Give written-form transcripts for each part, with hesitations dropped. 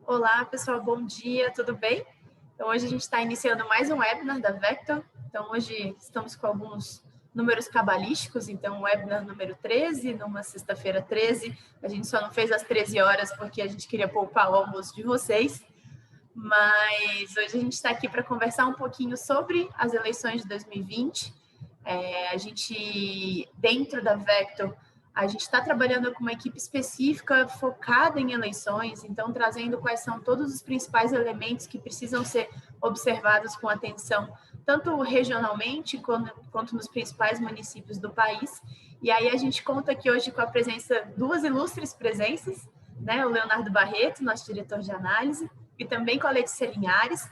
Olá, pessoal, bom dia, tudo bem? Então, hoje a gente está iniciando mais um webinar da Vector. Então, hoje estamos com alguns números cabalísticos, então, webinar número 13, numa sexta-feira 13. A gente só não fez às 13 horas porque a gente queria poupar o almoço de vocês, mas hoje a gente está aqui para conversar um pouquinho sobre as eleições de 2020. A gente, dentro da Vector, a gente está trabalhando com uma equipe específica focada em eleições, então trazendo quais são todos os principais elementos que precisam ser observados com atenção, tanto regionalmente quanto nos principais municípios do país. E aí a gente conta aqui hoje com a presença, duas ilustres presenças, né? O Leonardo Barreto, nosso diretor de análise, e também com a Letícia Linhares.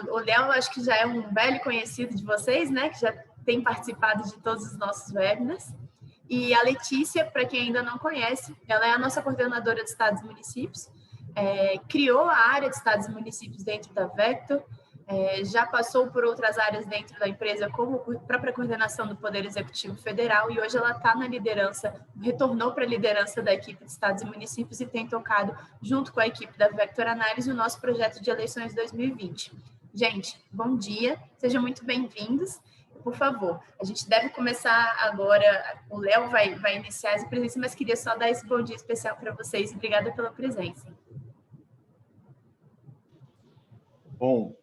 O Léo, acho que já é um velho conhecido de vocês, né? Que já tem participado de todos os nossos webinars. E a Letícia, para quem ainda não conhece, ela é a nossa coordenadora de estados e municípios, criou a área de estados e municípios dentro da Vector, já passou por outras áreas dentro da empresa, como a própria coordenação do Poder Executivo Federal, e hoje ela está na liderança, retornou para a liderança da equipe de estados e municípios e tem tocado, junto com a equipe da Vector Análise, o nosso projeto de eleições 2020. Gente, bom dia, sejam muito bem-vindos. Por favor, a gente deve começar agora, o Léo vai iniciar essa presença, mas queria só dar esse bom dia especial para vocês. Obrigada pela presença. Bom,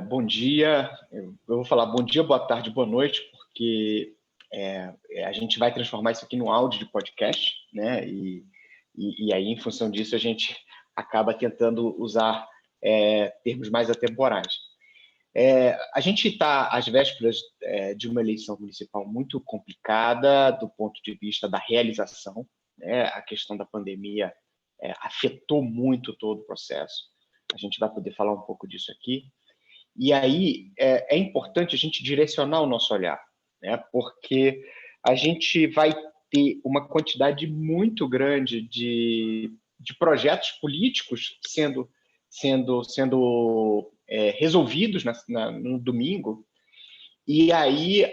bom dia. Eu vou falar bom dia, boa tarde, boa noite, porque a gente vai transformar isso aqui num áudio de podcast, né? E aí, em função disso, a gente acaba tentando usar termos mais atemporais. A gente está às vésperas de uma eleição municipal muito complicada do ponto de vista da realização, né? A questão da pandemia afetou muito todo o processo. A gente vai poder falar um pouco disso aqui. E aí é importante a gente direcionar o nosso olhar, né? Porque a gente vai ter uma quantidade muito grande de projetos políticos sendo resolvidos no domingo, e aí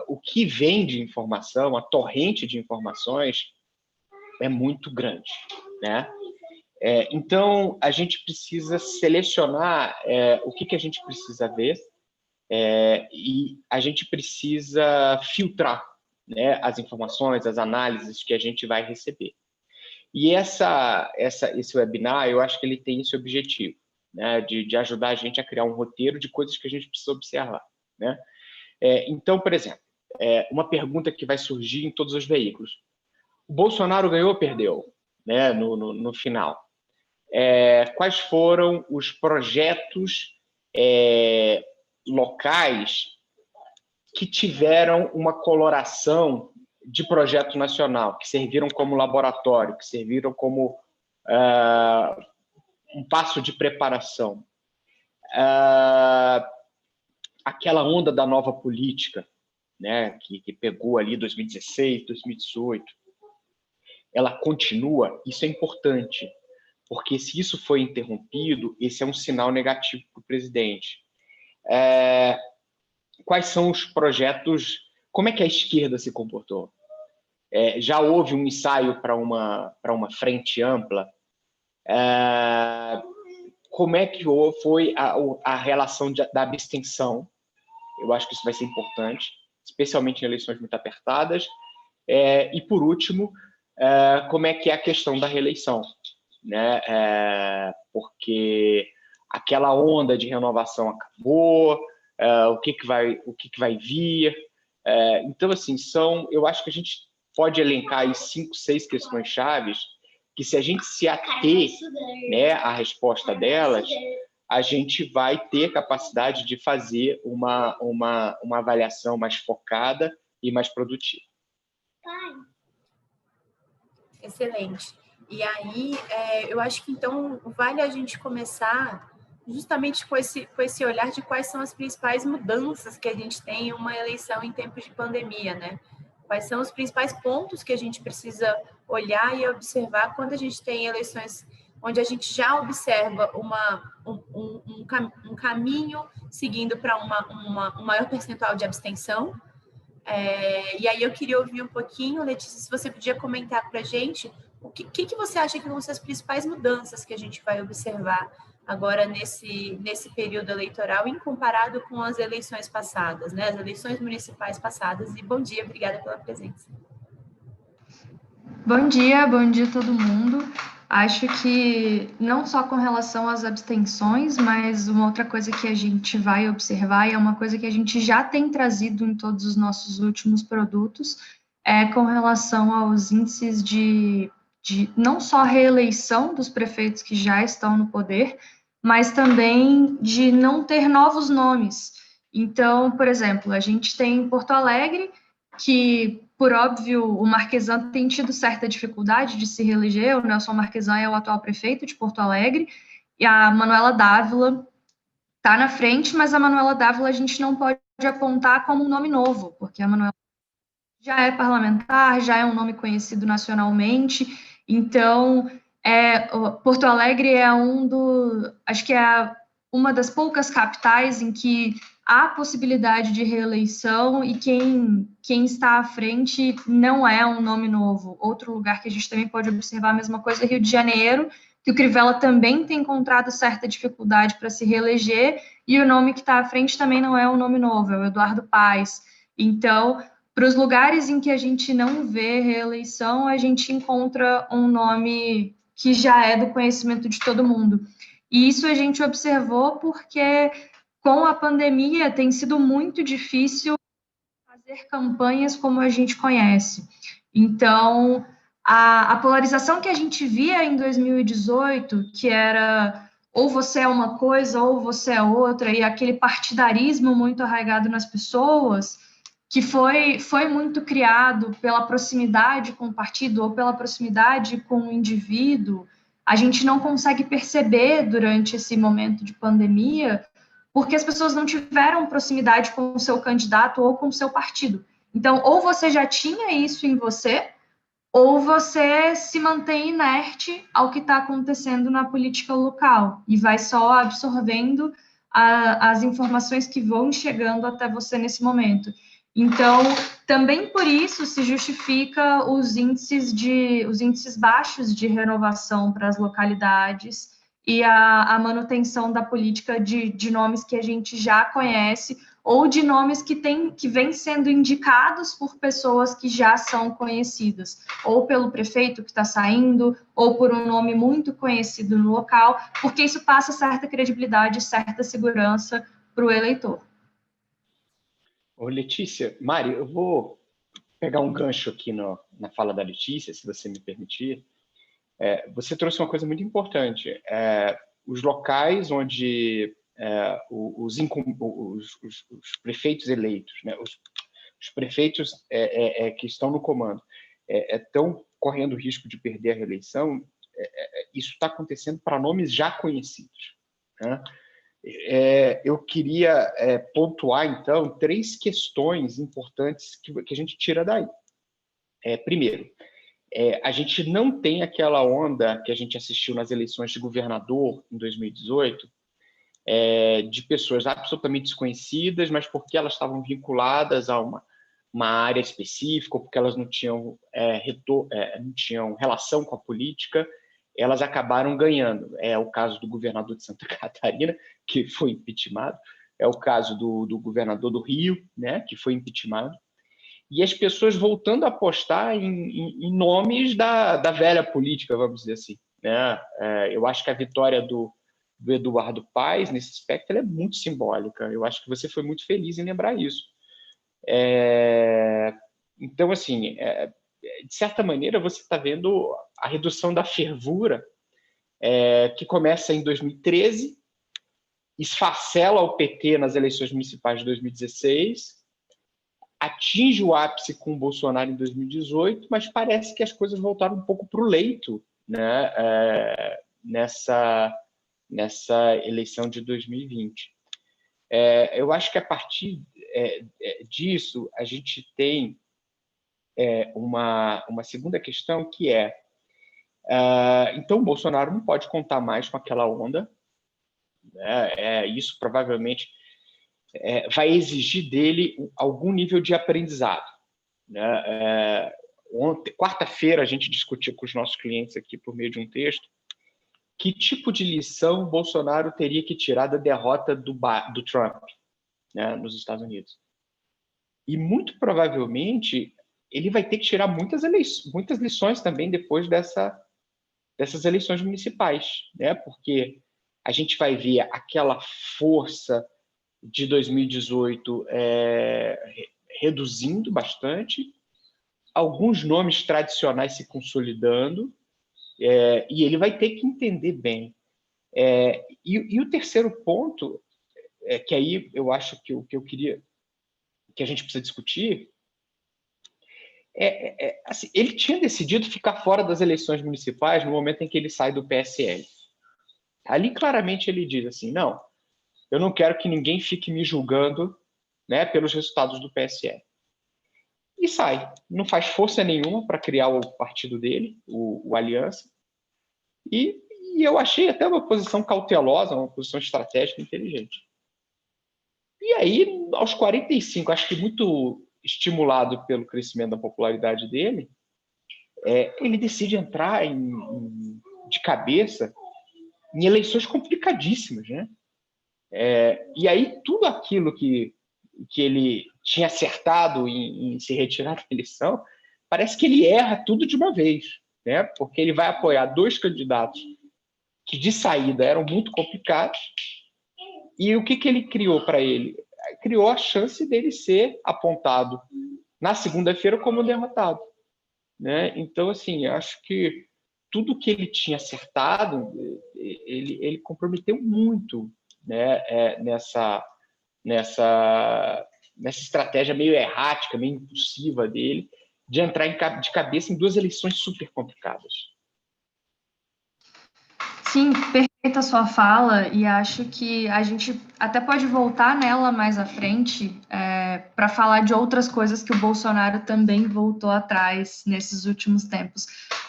o que vem de informação, a torrente de informações é muito grande, né? Então, a gente precisa selecionar o que a gente precisa ver e a gente precisa filtrar, né, as informações, as análises que a gente vai receber. E esse webinar, eu acho que ele tem esse objetivo, né, de ajudar a gente a criar um roteiro de coisas que a gente precisa observar, né? Então, por exemplo, uma pergunta que vai surgir em todos os veículos. O Bolsonaro ganhou ou perdeu, né, no final? Quais foram os projetos locais que tiveram uma coloração de projeto nacional, que serviram como laboratório, que serviram como um passo de preparação. Aquela onda da nova política, né, que pegou ali 2016, 2018, ela continua, isso é importante, porque se isso foi interrompido, esse é um sinal negativo para o presidente. Quais são os projetos, como é que a esquerda se comportou? Já houve um ensaio para uma frente ampla? Como é que foi a relação da abstenção? Eu acho que isso vai ser importante, especialmente em eleições muito apertadas. E, por último, como é que é a questão da reeleição, né? Porque aquela onda de renovação acabou, o que vai vir. Então, assim, eu acho que a gente pode elencar aí 5, 6 questões chaves que, se a gente se ater, né, à resposta delas, a gente vai ter capacidade de fazer uma avaliação mais focada e mais produtiva. Excelente. E aí, eu acho que, então, vale a gente começar justamente com esse olhar de quais são as principais mudanças que a gente tem em uma eleição em tempos de pandemia, né? Quais são os principais pontos que a gente precisa olhar e observar quando a gente tem eleições onde a gente já observa um caminho seguindo para um maior percentual de abstenção. E aí eu queria ouvir um pouquinho, Letícia, se você podia comentar para a gente O que você acha que vão ser as principais mudanças que a gente vai observar agora nesse período eleitoral, em comparado com as eleições passadas, né? As eleições municipais passadas. E bom dia, obrigada pela presença. Bom dia a todo mundo. Acho que não só com relação às abstenções, mas uma outra coisa que a gente vai observar, e é uma coisa que a gente já tem trazido em todos os nossos últimos produtos, é com relação aos índices de não só reeleição dos prefeitos que já estão no poder, mas também de não ter novos nomes. Então, por exemplo, a gente tem Porto Alegre, que, por óbvio, o Marquesan tem tido certa dificuldade de se reeleger. O Nelson Marquesan é o atual prefeito de Porto Alegre, e a Manuela Dávila está na frente, mas a Manuela Dávila a gente não pode apontar como um nome novo, porque a Manuela já é parlamentar, já é um nome conhecido nacionalmente. Então, Porto Alegre é acho que é uma das poucas capitais em que há possibilidade de reeleição, e quem está à frente não é um nome novo. Outro lugar que a gente também pode observar a mesma coisa é Rio de Janeiro, que o Crivella também tem encontrado certa dificuldade para se reeleger, e o nome que está à frente também não é um nome novo, é o Eduardo Paes. Então, para os lugares em que a gente não vê reeleição, a gente encontra um nome que já é do conhecimento de todo mundo. E isso a gente observou porque, com a pandemia, tem sido muito difícil fazer campanhas como a gente conhece. Então, a polarização que a gente via em 2018, que era ou você é uma coisa ou você é outra, e aquele partidarismo muito arraigado nas pessoas, que foi muito criado pela proximidade com o partido ou pela proximidade com o indivíduo, a gente não consegue perceber durante esse momento de pandemia, porque as pessoas não tiveram proximidade com o seu candidato ou com o seu partido. Então, ou você já tinha isso em você, ou você se mantém inerte ao que está acontecendo na política local e vai só absorvendo as informações que vão chegando até você nesse momento. Então, também por isso se justifica os índices baixos de renovação para as localidades e a manutenção da política de nomes que a gente já conhece, ou de nomes que vêm sendo indicados por pessoas que já são conhecidas, ou pelo prefeito que está saindo, ou por um nome muito conhecido no local, porque isso passa certa credibilidade, certa segurança para o eleitor. Ô, Letícia, Mari, eu vou pegar um gancho aqui na fala da Letícia, se você me permitir. Você trouxe uma coisa muito importante. Os locais onde os prefeitos eleitos, né, os prefeitos que estão no comando, estão correndo o risco de perder a reeleição, isso está acontecendo para nomes já conhecidos, né? Eu queria pontuar, então, 3 questões importantes que a gente tira daí. Primeiro, a gente não tem aquela onda que a gente assistiu nas eleições de governador em 2018, de pessoas absolutamente desconhecidas, mas porque elas estavam vinculadas a uma área específica, ou porque elas não tinham relação com a política, elas acabaram ganhando. É o caso do governador de Santa Catarina, que foi impeachmentado, é o caso do governador do Rio, né, que foi impeachmentado, e as pessoas voltando a apostar em nomes da velha política, vamos dizer assim, né? Eu acho que a vitória do Eduardo Paes, nesse aspecto, ela é muito simbólica. Eu acho que você foi muito feliz em lembrar isso. Então, assim, de certa maneira, você está vendo a redução da fervura, que começa em 2013, esfacela o PT nas eleições municipais de 2016, atinge o ápice com o Bolsonaro em 2018, mas parece que as coisas voltaram um pouco para o leito, né, nessa eleição de 2020. Eu acho que a partir disso a gente tem uma segunda questão, que então o Bolsonaro não pode contar mais com aquela onda, né? Isso provavelmente vai exigir dele algum nível de aprendizado, né? quarta-feira, a gente discutiu com os nossos clientes aqui por meio de um texto que tipo de lição o Bolsonaro teria que tirar da derrota do Trump, né, nos Estados Unidos. E, muito provavelmente, ele vai ter que tirar muitas lições também depois dessas eleições municipais, né? Porque a gente vai ver aquela força de 2018 reduzindo bastante, alguns nomes tradicionais se consolidando, e ele vai ter que entender bem. E o terceiro ponto, que aí eu acho que eu queria que a gente precisa discutir, assim, ele tinha decidido ficar fora das eleições municipais no momento em que ele sai do PSL. Ali claramente ele diz assim, não, eu não quero que ninguém fique me julgando, né, pelos resultados do PSL. E sai, não faz força nenhuma para criar o partido dele, o Aliança, e eu achei até uma posição cautelosa, uma posição estratégica inteligente. E aí, aos 45, acho que muito estimulado pelo crescimento da popularidade dele, ele decide entrar de cabeça em eleições complicadíssimas, né? E aí, tudo aquilo que ele tinha acertado em se retirar da eleição, parece que ele erra tudo de uma vez, né? Porque ele vai apoiar dois candidatos que, de saída, eram muito complicados. E o que ele criou para ele? Criou a chance dele ser apontado na segunda-feira como derrotado, né? Então, assim, acho que tudo que ele tinha acertado, ele comprometeu muito, né? Nessa estratégia meio errática, meio impulsiva dele, de entrar de cabeça em duas eleições super complicadas. Sim, perfeita a sua fala, e acho que a gente até pode voltar nela mais à frente para falar de outras coisas que o Bolsonaro também voltou atrás nesses últimos tempos.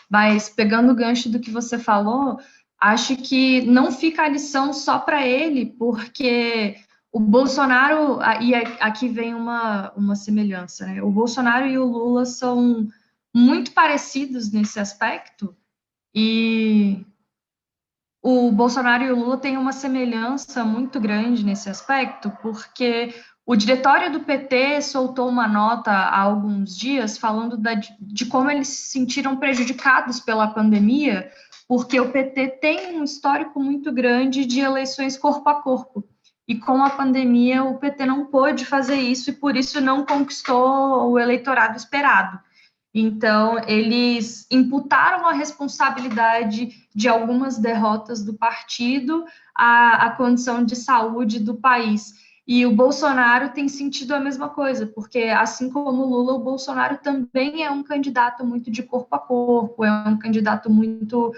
Mas, pegando o gancho do que você falou, acho que não fica a lição só para ele, porque o Bolsonaro, e aqui vem uma semelhança, né? O Bolsonaro e o Lula são muito parecidos nesse aspecto, e o Bolsonaro e o Lula têm uma semelhança muito grande nesse aspecto, porque o diretório do PT soltou uma nota há alguns dias falando de como eles se sentiram prejudicados pela pandemia, porque o PT tem um histórico muito grande de eleições corpo a corpo. E com a pandemia, o PT não pôde fazer isso e, por isso, não conquistou o eleitorado esperado. Então, eles imputaram a responsabilidade de algumas derrotas do partido à condição de saúde do país. E o Bolsonaro tem sentido a mesma coisa, porque, assim como o Lula, o Bolsonaro também é um candidato muito de corpo a corpo, é um candidato muito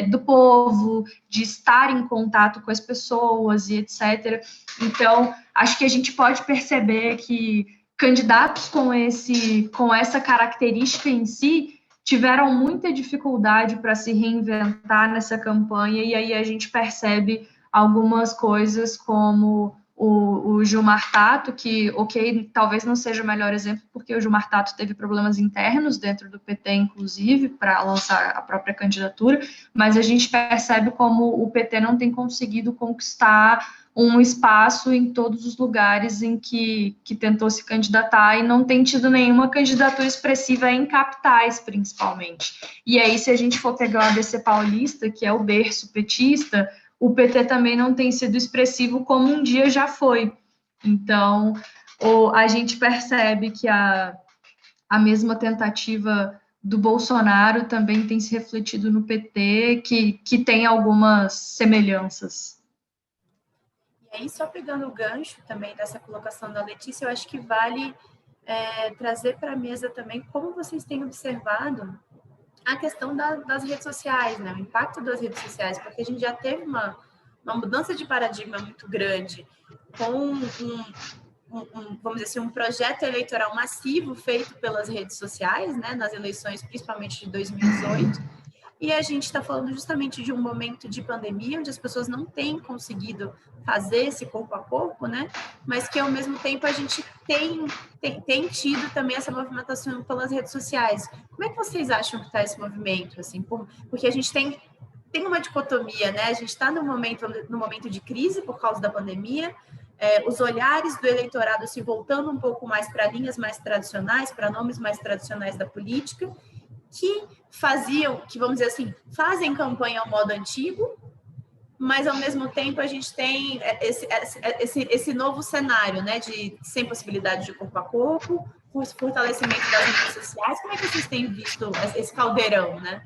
do povo, de estar em contato com as pessoas e etc. Então, acho que a gente pode perceber que candidatos com essa característica em si tiveram muita dificuldade para se reinventar nessa campanha, e aí a gente percebe algumas coisas como o Gilmar Tato, que, talvez não seja o melhor exemplo, porque o Gilmar Tato teve problemas internos dentro do PT, inclusive, para lançar a própria candidatura, mas a gente percebe como o PT não tem conseguido conquistar um espaço em todos os lugares em que tentou se candidatar e não tem tido nenhuma candidatura expressiva em capitais, principalmente. E aí, se a gente for pegar o ABC Paulista, que é o berço petista, o PT também não tem sido expressivo como um dia já foi. Então, a gente percebe que a mesma tentativa do Bolsonaro também tem se refletido no PT, que tem algumas semelhanças. E aí, só pegando o gancho também dessa colocação da Letícia, eu acho que vale trazer para a mesa também como vocês têm observado a questão das redes sociais, né? O impacto das redes sociais, porque a gente já teve uma mudança de paradigma muito grande com vamos dizer assim, um projeto eleitoral massivo feito pelas redes sociais, né? Nas eleições, principalmente de 2018, E a gente está falando justamente de um momento de pandemia, onde as pessoas não têm conseguido fazer esse corpo a corpo, né? Mas que, ao mesmo tempo, a gente tem tido também essa movimentação pelas redes sociais. Como é que vocês acham que está esse movimento? Assim, porque a gente tem uma dicotomia, né? A gente está no momento de crise por causa da pandemia, os olhares do eleitorado se voltando um pouco mais para linhas mais tradicionais, para nomes mais tradicionais da política, que vamos dizer assim, fazem campanha ao modo antigo, mas ao mesmo tempo a gente tem esse novo cenário, né, sem possibilidade de corpo a corpo, fortalecimento das redes sociais. Como é que vocês têm visto esse caldeirão, né?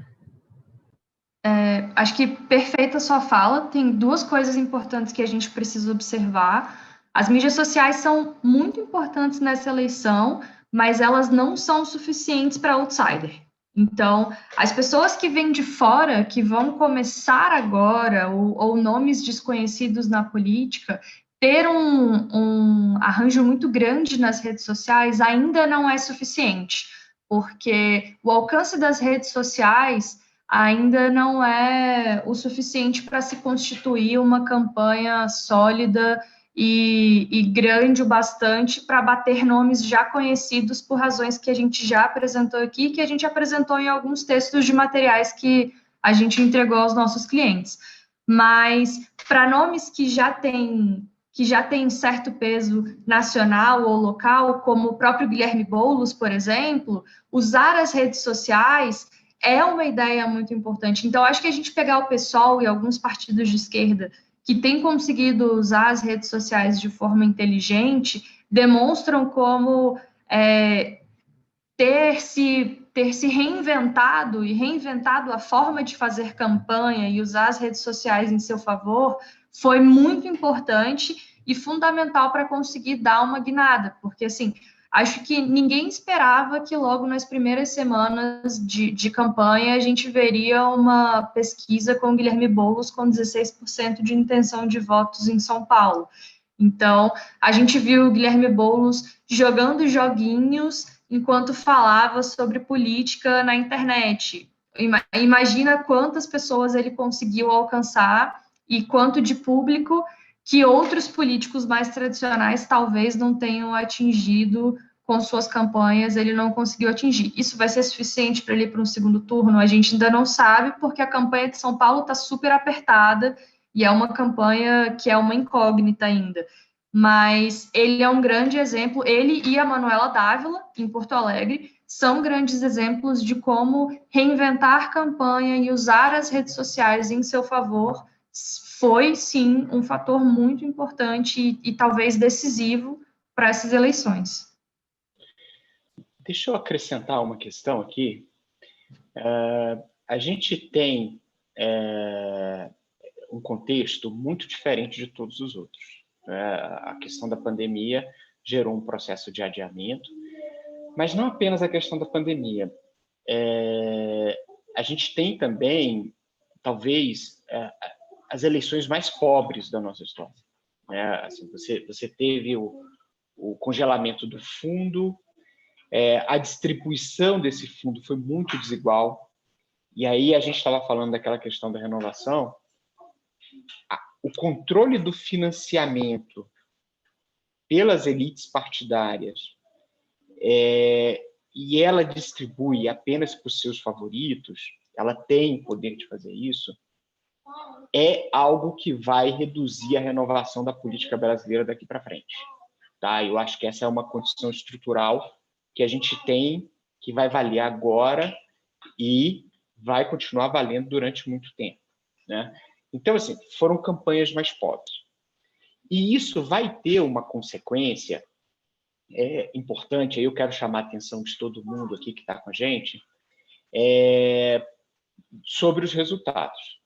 Acho que perfeita a sua fala. Tem duas coisas importantes que a gente precisa observar. As mídias sociais são muito importantes nessa eleição, mas elas não são suficientes para outsider. Então, as pessoas que vêm de fora, que vão começar agora, ou nomes desconhecidos na política, ter um arranjo muito grande nas redes sociais ainda não é suficiente, porque o alcance das redes sociais ainda não é o suficiente para se constituir uma campanha sólida e grande o bastante para bater nomes já conhecidos por razões que a gente já apresentou aqui, que a gente apresentou em alguns textos de materiais que a gente entregou aos nossos clientes. Mas para nomes que já têm certo peso nacional ou local, como o próprio Guilherme Boulos, por exemplo, usar as redes sociais é uma ideia muito importante. Então, acho que a gente pegar o PSOL e alguns partidos de esquerda que têm conseguido usar as redes sociais de forma inteligente, demonstram como ter se reinventado e reinventado a forma de fazer campanha e usar as redes sociais em seu favor foi muito importante e fundamental para conseguir dar uma guinada, porque, assim, acho que ninguém esperava que logo nas primeiras semanas de campanha a gente veria uma pesquisa com o Guilherme Boulos com 16% de intenção de votos em São Paulo. Então, a gente viu o Guilherme Boulos jogando joguinhos enquanto falava sobre política na internet. Imagina quantas pessoas ele conseguiu alcançar e quanto de público que outros políticos mais tradicionais talvez não tenham atingido com suas campanhas, ele não conseguiu atingir. Isso vai ser suficiente para ele ir para um segundo turno? A gente ainda não sabe, porque a campanha de São Paulo está super apertada e é uma campanha que é uma incógnita ainda. Mas ele é um grande exemplo, ele e a Manuela Dávila, em Porto Alegre, são grandes exemplos de como reinventar campanha e usar as redes sociais em seu favor foi, sim, um fator muito importante e talvez decisivo para essas eleições. Deixa eu acrescentar uma questão aqui. A gente tem um contexto muito diferente de todos os outros. A questão da pandemia gerou um processo de adiamento, mas não apenas a questão da pandemia. A gente tem também, talvez, as eleições mais pobres da nossa história. Assim, você teve o congelamento do fundo, a distribuição desse fundo foi muito desigual, e aí a gente estava falando daquela questão da renovação, o controle do financiamento pelas elites partidárias, e ela distribui apenas para os seus favoritos, ela tem poder de fazer isso, é algo que vai reduzir a renovação da política brasileira daqui para frente. Tá? Eu acho que essa é uma condição estrutural que a gente tem, que vai valer agora e vai continuar valendo durante muito tempo, né? Então, assim, foram campanhas mais pobres. E isso vai ter uma consequência importante, aí eu quero chamar a atenção de todo mundo aqui que está com a gente, sobre os resultados.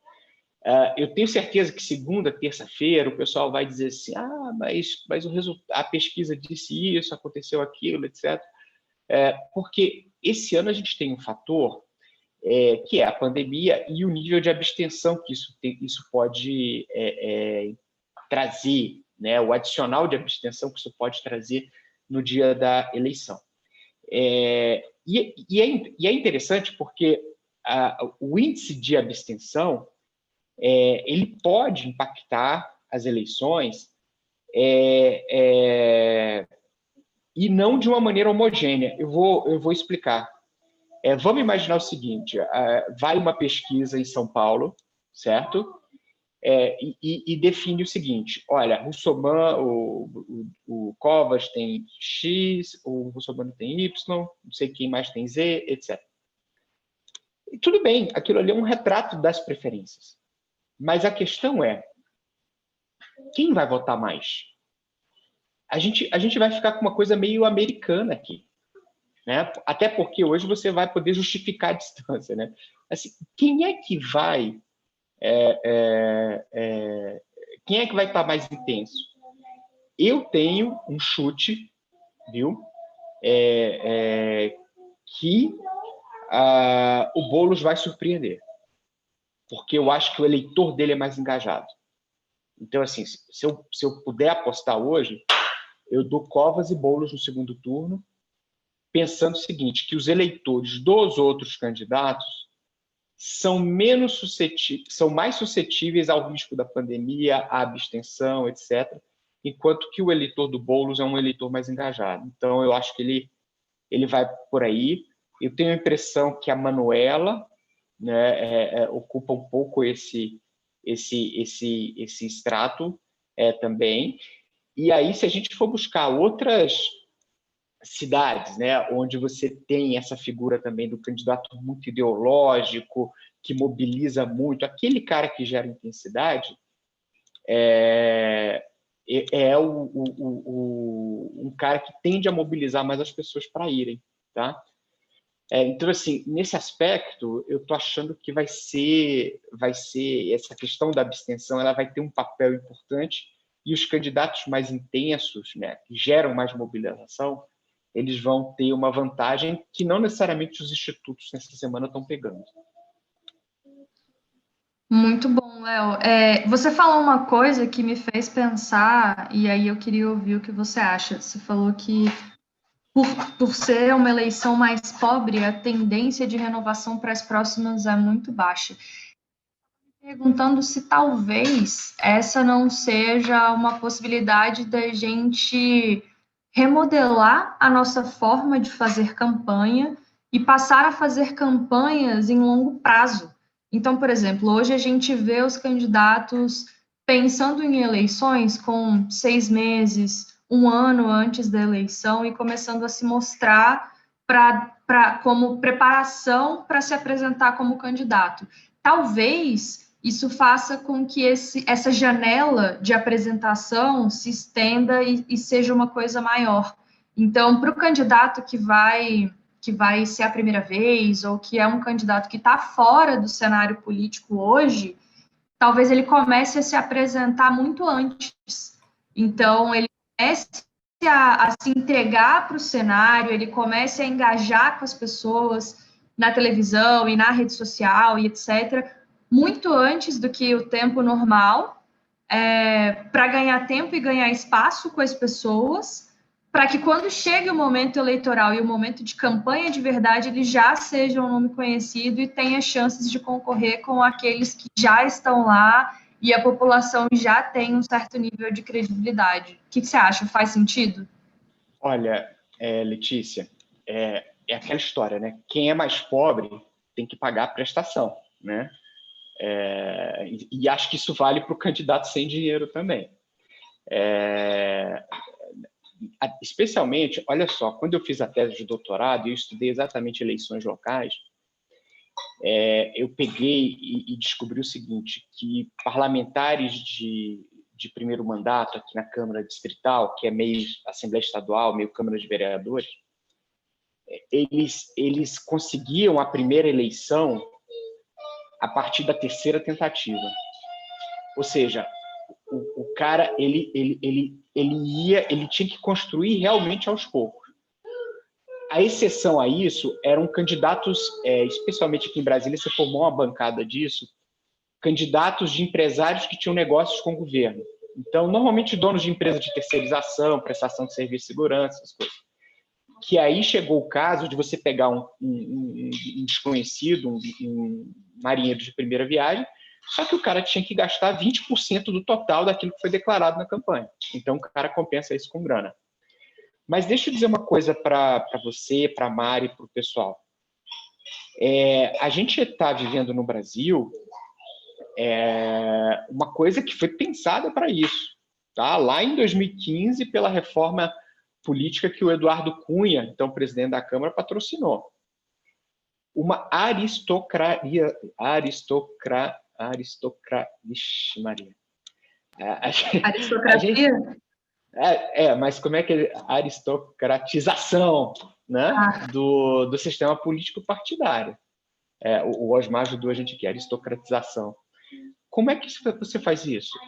Eu tenho certeza que segunda, terça-feira, o pessoal vai dizer assim, mas a pesquisa disse isso, aconteceu aquilo, etc. Porque esse ano a gente tem um fator que é a pandemia e o nível de abstenção que isso pode trazer, né? O adicional de abstenção que isso pode trazer no dia da eleição. E é interessante porque o índice de abstenção ele pode impactar as eleições e não de uma maneira homogênea. Eu vou explicar. Vamos imaginar o seguinte, vai uma pesquisa em São Paulo, certo? E define o seguinte, olha, o Covas tem X, o Russomano tem Y, não sei quem mais tem Z, etc. E tudo bem, aquilo ali é um retrato das preferências. Mas a questão é, quem vai votar mais? A gente vai ficar com uma coisa meio americana aqui, né? Até porque hoje você vai poder justificar a distância, né? Assim, quem é que vai estar mais intenso? Eu tenho um chute, viu? Que o Boulos vai surpreender, porque eu acho que o eleitor dele é mais engajado. Então, assim, se eu puder apostar hoje, eu dou Covas e Boulos no segundo turno, pensando o seguinte, que os eleitores dos outros candidatos são mais suscetíveis ao risco da pandemia, à abstenção, etc., enquanto que o eleitor do Boulos é um eleitor mais engajado. Então, eu acho que ele vai por aí. Eu tenho a impressão que a Manuela, né, ocupa um pouco esse extrato também. E aí, se a gente for buscar outras cidades, né, onde você tem essa figura também do candidato muito ideológico, que mobiliza muito, aquele cara que gera intensidade, um cara que tende a mobilizar mais as pessoas para irem, tá? Então, assim, nesse aspecto, eu estou achando que vai ser essa questão da abstenção, ela vai ter um papel importante, e os candidatos mais intensos, né, que geram mais mobilização, eles vão ter uma vantagem que não necessariamente os institutos nessa semana estão pegando. Muito bom, Léo. Você falou uma coisa que me fez pensar, e aí eu queria ouvir o que você acha. Você falou que, por ser uma eleição mais pobre, a tendência de renovação para as próximas é muito baixa. Perguntando se talvez essa não seja uma possibilidade da gente remodelar a nossa forma de fazer campanha e passar a fazer campanhas em longo prazo. Então, por exemplo, hoje a gente vê os candidatos pensando em eleições com 6 meses, 1 ano antes da eleição e começando a se mostrar como preparação para se apresentar como candidato. Talvez isso faça com que essa janela de apresentação se estenda e seja uma coisa maior. Então, para o candidato que vai ser a primeira vez, ou que é um candidato que está fora do cenário político hoje, talvez ele comece a se apresentar muito antes. Então, ele comece a se entregar para o cenário, ele comece a engajar com as pessoas na televisão e na rede social e etc., muito antes do que o tempo normal, para ganhar tempo e ganhar espaço com as pessoas, para que quando chegue o momento eleitoral e o momento de campanha de verdade, ele já seja um nome conhecido e tenha chances de concorrer com aqueles que já estão lá e a população já tem um certo nível de credibilidade. O que você acha? Faz sentido? Olha, Letícia, é aquela história, né? Quem é mais pobre tem que pagar a prestação, né? E acho que isso vale para o candidato sem dinheiro também. Especialmente, olha só, quando eu fiz a tese de doutorado e eu estudei exatamente eleições locais, eu peguei e descobri o seguinte, que parlamentares de primeiro mandato aqui na Câmara Distrital, que é meio Assembleia Estadual, meio Câmara de Vereadores, eles conseguiam a primeira eleição a partir da terceira tentativa. Ou seja, o cara ele tinha que construir realmente aos poucos. A exceção a isso eram candidatos, especialmente aqui em Brasília, se formou uma bancada disso, candidatos de empresários que tinham negócios com o governo. Então, normalmente donos de empresas de terceirização, prestação de serviço e segurança, essas coisas. que aí chegou o caso de você pegar um desconhecido, um marinheiro de primeira viagem, só que o cara tinha que gastar 20% do total daquilo que foi declarado na campanha. Então, o cara compensa isso com grana. Mas deixa eu dizer uma coisa para você, para a Mari, para o pessoal. A gente está vivendo no Brasil uma coisa que foi pensada para isso. Tá? Lá em 2015, pela reforma política que o Eduardo Cunha, então presidente da Câmara, patrocinou. Uma aristocracia... Vixe, Maria. Aristocracia? Mas como é que é? Aristocratização, né? Do sistema político partidário. O Osmar ajudou a gente aqui, aristocratização. Como é que você faz isso?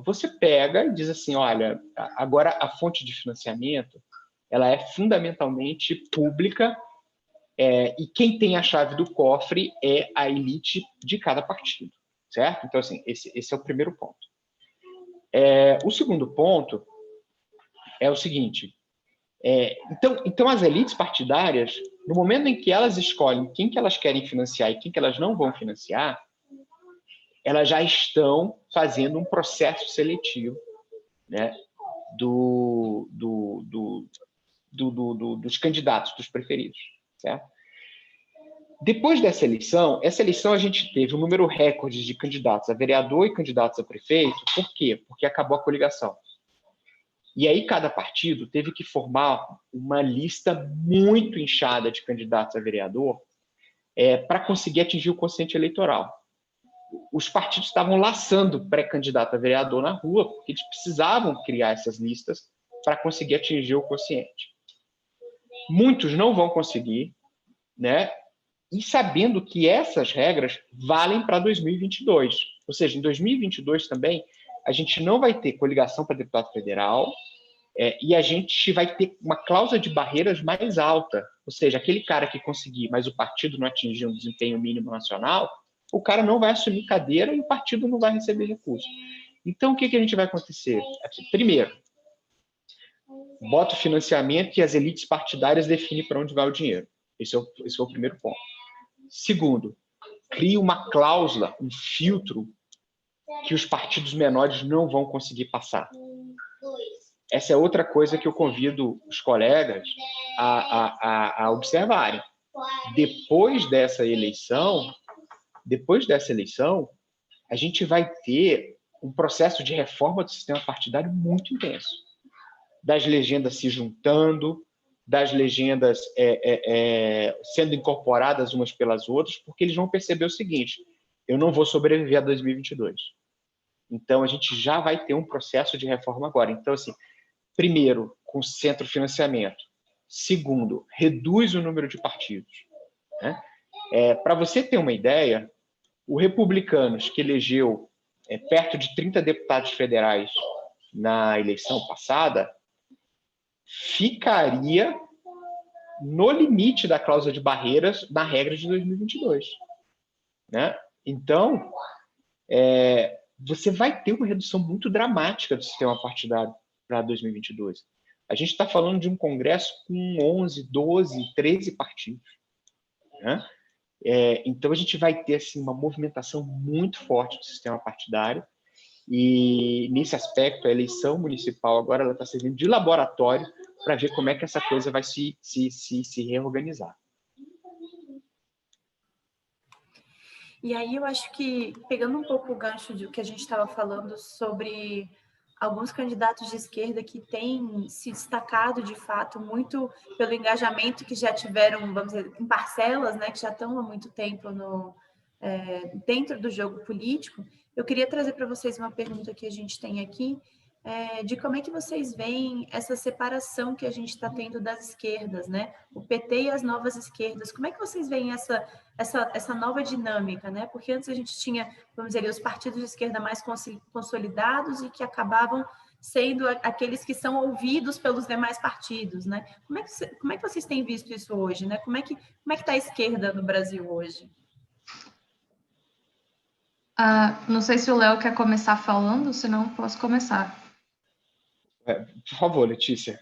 Você pega e diz assim, olha, agora a fonte de financiamento ela é fundamentalmente pública e quem tem a chave do cofre é a elite de cada partido, certo? Então, assim, esse é o primeiro ponto. O segundo ponto é o seguinte, então as elites partidárias, no momento em que elas escolhem quem que elas querem financiar e quem que elas não vão financiar, elas já estão fazendo um processo seletivo, né, dos candidatos, dos preferidos, certo? Depois dessa eleição, a gente teve um número recorde de candidatos a vereador e candidatos a prefeito. Por quê? Porque acabou a coligação. E aí cada partido teve que formar uma lista muito inchada de candidatos a vereador para conseguir atingir o quociente eleitoral. Os partidos estavam laçando pré-candidato a vereador na rua, porque eles precisavam criar essas listas para conseguir atingir o quociente. Muitos não vão conseguir, né? E sabendo que essas regras valem para 2022. Ou seja, em 2022 também, a gente não vai ter coligação para deputado federal e a gente vai ter uma cláusula de barreiras mais alta. Ou seja, aquele cara que conseguir, mas o partido não atingir um desempenho mínimo nacional, o cara não vai assumir cadeira e o partido não vai receber recursos. Então, o que a gente vai acontecer? Primeiro, bota o financiamento e as elites partidárias definem para onde vai o dinheiro. Esse é o primeiro ponto. Segundo, cria uma cláusula, um filtro que os partidos menores não vão conseguir passar. Essa é outra coisa que eu convido os colegas a observarem. Depois dessa eleição, a gente vai ter um processo de reforma do sistema partidário muito intenso. Das legendas se juntando, das legendas sendo incorporadas umas pelas outras, porque eles vão perceber o seguinte, eu não vou sobreviver a 2022. Então, a gente já vai ter um processo de reforma agora. Então, assim, primeiro, concentra o financiamento. Segundo, reduz o número de partidos. Né? Para você ter uma ideia, o Republicanos, que elegeu perto de 30 deputados federais na eleição passada, ficaria no limite da cláusula de barreiras na regra de 2022. Né? Então, você vai ter uma redução muito dramática do sistema partidário para 2022. A gente está falando de um Congresso com 11, 12, 13 partidos. Né? Então, a gente vai ter assim, uma movimentação muito forte do sistema partidário e, nesse aspecto, a eleição municipal agora está servindo de laboratório para ver como é que essa coisa vai se reorganizar. E aí eu acho que, pegando um pouco o gancho do que a gente estava falando sobre alguns candidatos de esquerda que têm se destacado, de fato, muito pelo engajamento que já tiveram, vamos dizer, em parcelas, né, que já estão há muito tempo dentro do jogo político, eu queria trazer para vocês uma pergunta que a gente tem aqui, de como é que vocês veem essa separação que a gente está tendo das esquerdas, né? O PT e as novas esquerdas. Como é que vocês veem essa nova dinâmica, né? Porque antes a gente tinha, vamos dizer, os partidos de esquerda mais consolidados e que acabavam sendo aqueles que são ouvidos pelos demais partidos, né? Como é que vocês têm visto isso hoje, né? Como é que está a esquerda no Brasil hoje? Não sei se o Léo quer começar falando, senão posso começar. Por favor, Letícia.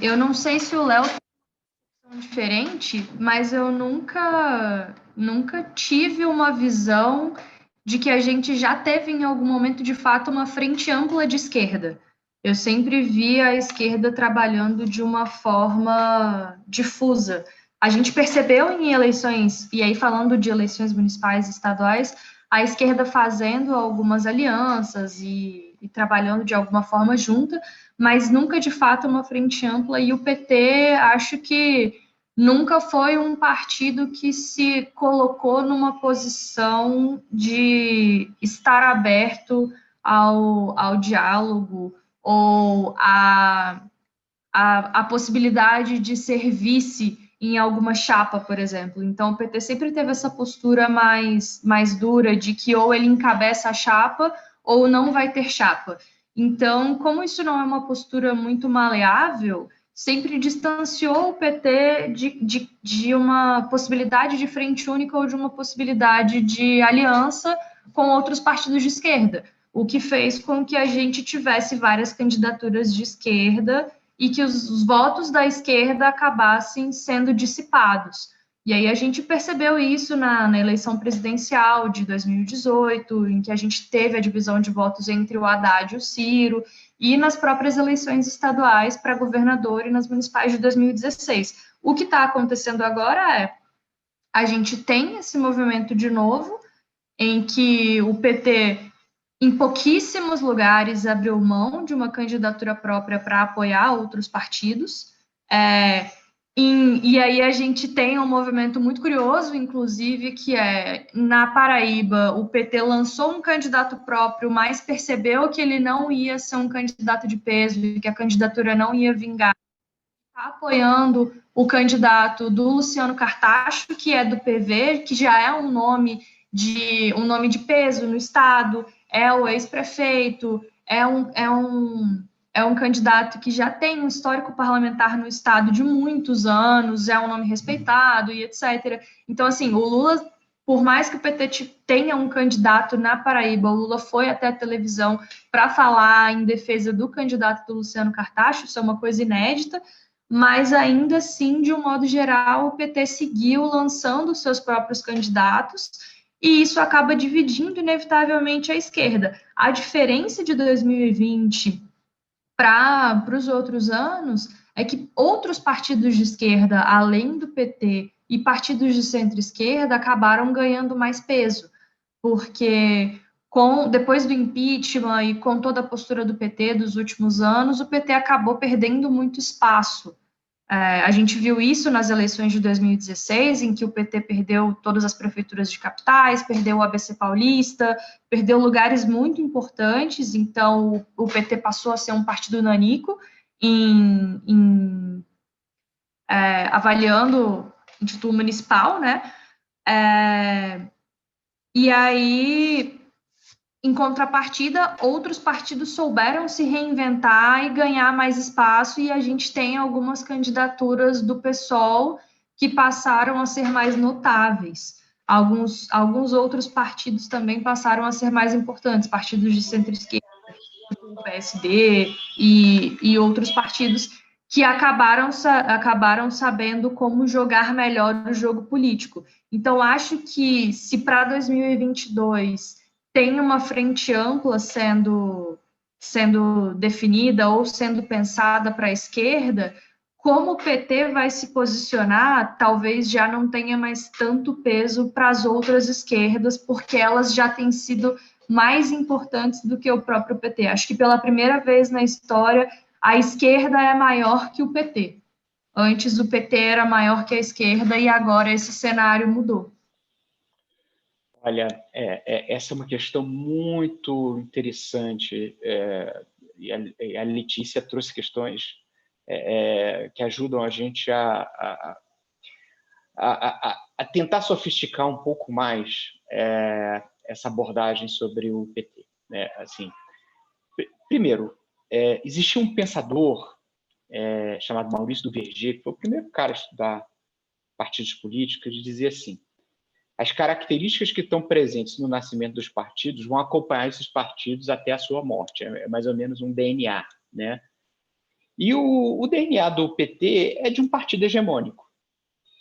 Eu não sei se o Léo tem diferente, mas eu nunca tive uma visão de que a gente já teve em algum momento, de fato, uma frente ampla de esquerda. Eu sempre vi a esquerda trabalhando de uma forma difusa. A gente percebeu em eleições, e aí falando de eleições municipais e estaduais, a esquerda fazendo algumas alianças e trabalhando de alguma forma junta, mas nunca de fato uma frente ampla, e o PT acho que nunca foi um partido que se colocou numa posição de estar aberto ao diálogo ou a possibilidade de ser vice em alguma chapa, por exemplo. Então, o PT sempre teve essa postura mais dura de que ou ele encabeça a chapa ou não vai ter chapa. Então, como isso não é uma postura muito maleável, sempre distanciou o PT de uma possibilidade de frente única ou de uma possibilidade de aliança com outros partidos de esquerda, o que fez com que a gente tivesse várias candidaturas de esquerda e que os votos da esquerda acabassem sendo dissipados. E aí a gente percebeu isso na eleição presidencial de 2018, em que a gente teve a divisão de votos entre o Haddad e o Ciro, e nas próprias eleições estaduais para governador e nas municipais de 2016. O que está acontecendo agora é a gente tem esse movimento de novo, em que o PT, em pouquíssimos lugares, abriu mão de uma candidatura própria para apoiar outros partidos. E aí a gente tem um movimento muito curioso, inclusive, que é, na Paraíba, o PT lançou um candidato próprio, mas percebeu que ele não ia ser um candidato de peso e que a candidatura não ia vingar. Está apoiando o candidato do Luciano Cartacho, que é do PV, que já é um nome de peso no estado, é o ex-prefeito, é um candidato que já tem um histórico parlamentar no estado de muitos anos, é um nome respeitado e etc. Então, assim, o Lula, por mais que o PT tenha um candidato na Paraíba, o Lula foi até a televisão para falar em defesa do candidato do Luciano Cartacho, isso é uma coisa inédita, mas ainda assim, de um modo geral, o PT seguiu lançando seus próprios candidatos, e isso acaba dividindo inevitavelmente a esquerda. A diferença de 2020 para os outros anos é que outros partidos de esquerda, além do PT, e partidos de centro-esquerda acabaram ganhando mais peso, porque depois do impeachment e com toda a postura do PT dos últimos anos, o PT acabou perdendo muito espaço. A gente viu isso nas eleições de 2016, em que o PT perdeu todas as prefeituras de capitais, perdeu o ABC Paulista, perdeu lugares muito importantes, então o PT passou a ser um partido nanico avaliando em título municipal, né? E aí, em contrapartida, outros partidos souberam se reinventar e ganhar mais espaço, e a gente tem algumas candidaturas do PSOL que passaram a ser mais notáveis. Alguns outros partidos também passaram a ser mais importantes, partidos de centro-esquerda, o PSD e outros partidos que acabaram sabendo como jogar melhor o jogo político. Então, acho que se para 2022 tem uma frente ampla sendo definida ou sendo pensada para a esquerda, como o PT vai se posicionar, talvez já não tenha mais tanto peso para as outras esquerdas, porque elas já têm sido mais importantes do que o próprio PT. Acho que pela primeira vez na história, a esquerda é maior que o PT. Antes o PT era maior que a esquerda e agora esse cenário mudou. Olha, essa é uma questão muito interessante, e a Letícia trouxe questões que ajudam a gente a tentar sofisticar um pouco mais essa abordagem sobre o PT. Né? Assim, primeiro, existia um pensador chamado Maurício Duverger, que foi o primeiro cara a estudar partidos políticos, de dizer assim: as características que estão presentes no nascimento dos partidos vão acompanhar esses partidos até a sua morte. É mais ou menos um DNA, né? E o DNA do PT é de um partido hegemônico,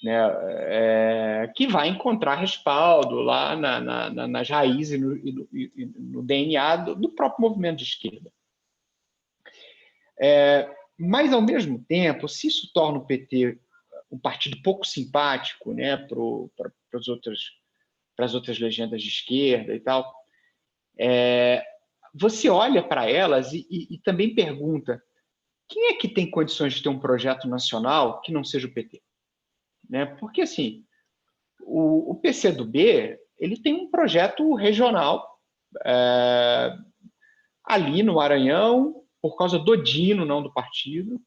né, que vai encontrar respaldo lá nas raízes e no DNA do próprio movimento de esquerda. Mas, ao mesmo tempo, se isso torna o PT um partido pouco simpático, né, para as outras legendas de esquerda e tal, você olha para elas e também pergunta: quem é que tem condições de ter um projeto nacional que não seja o PT? Né? Porque, assim, o PCdoB ele tem um projeto regional ali no Maranhão, por causa do Dino, não do partido.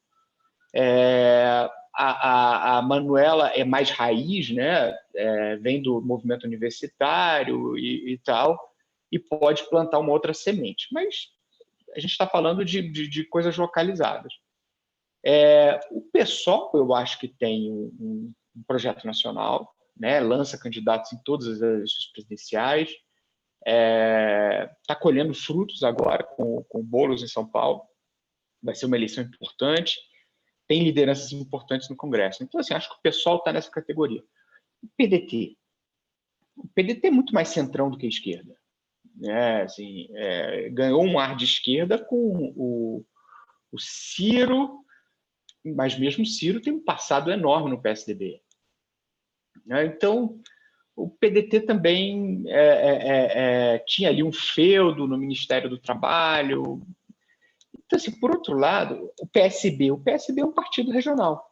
A Manuela é mais raiz, né? Vem do movimento universitário e tal, e pode plantar uma outra semente. Mas a gente está falando de coisas localizadas. O PSOL, eu acho que tem um projeto nacional, né? Lança candidatos em todas as eleições presidenciais, está colhendo frutos agora com Boulos em São Paulo, vai ser uma eleição importante, tem lideranças importantes no Congresso. Então, assim, acho que o PSOL está nessa categoria. O PDT é muito mais centrão do que a esquerda. Né? Assim, ganhou um ar de esquerda com o Ciro, mas mesmo o Ciro tem um passado enorme no PSDB. Né? Então, o PDT também tinha ali um feudo no Ministério do Trabalho. Então, assim, por outro lado, o PSB é um partido regional.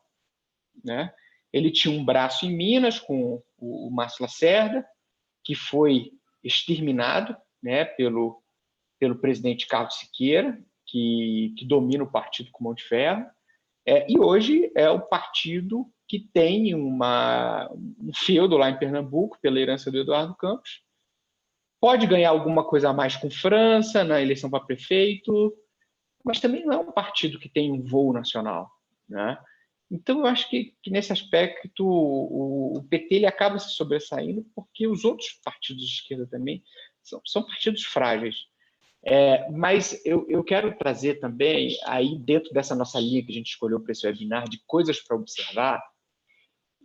Né? Ele tinha um braço em Minas com o Márcio Lacerda, que foi exterminado, né, pelo presidente Carlos Siqueira, que domina o partido com mão de ferro. E hoje é o partido que tem um feudo lá em Pernambuco, pela herança do Eduardo Campos. Pode ganhar alguma coisa a mais com França na eleição para prefeito, mas também não é um partido que tem um voo nacional. Né? Então, eu acho que nesse aspecto o PT ele acaba se sobressaindo porque os outros partidos de esquerda também são partidos frágeis. Mas eu quero trazer também, aí dentro dessa nossa linha que a gente escolheu para esse webinar, de coisas para observar,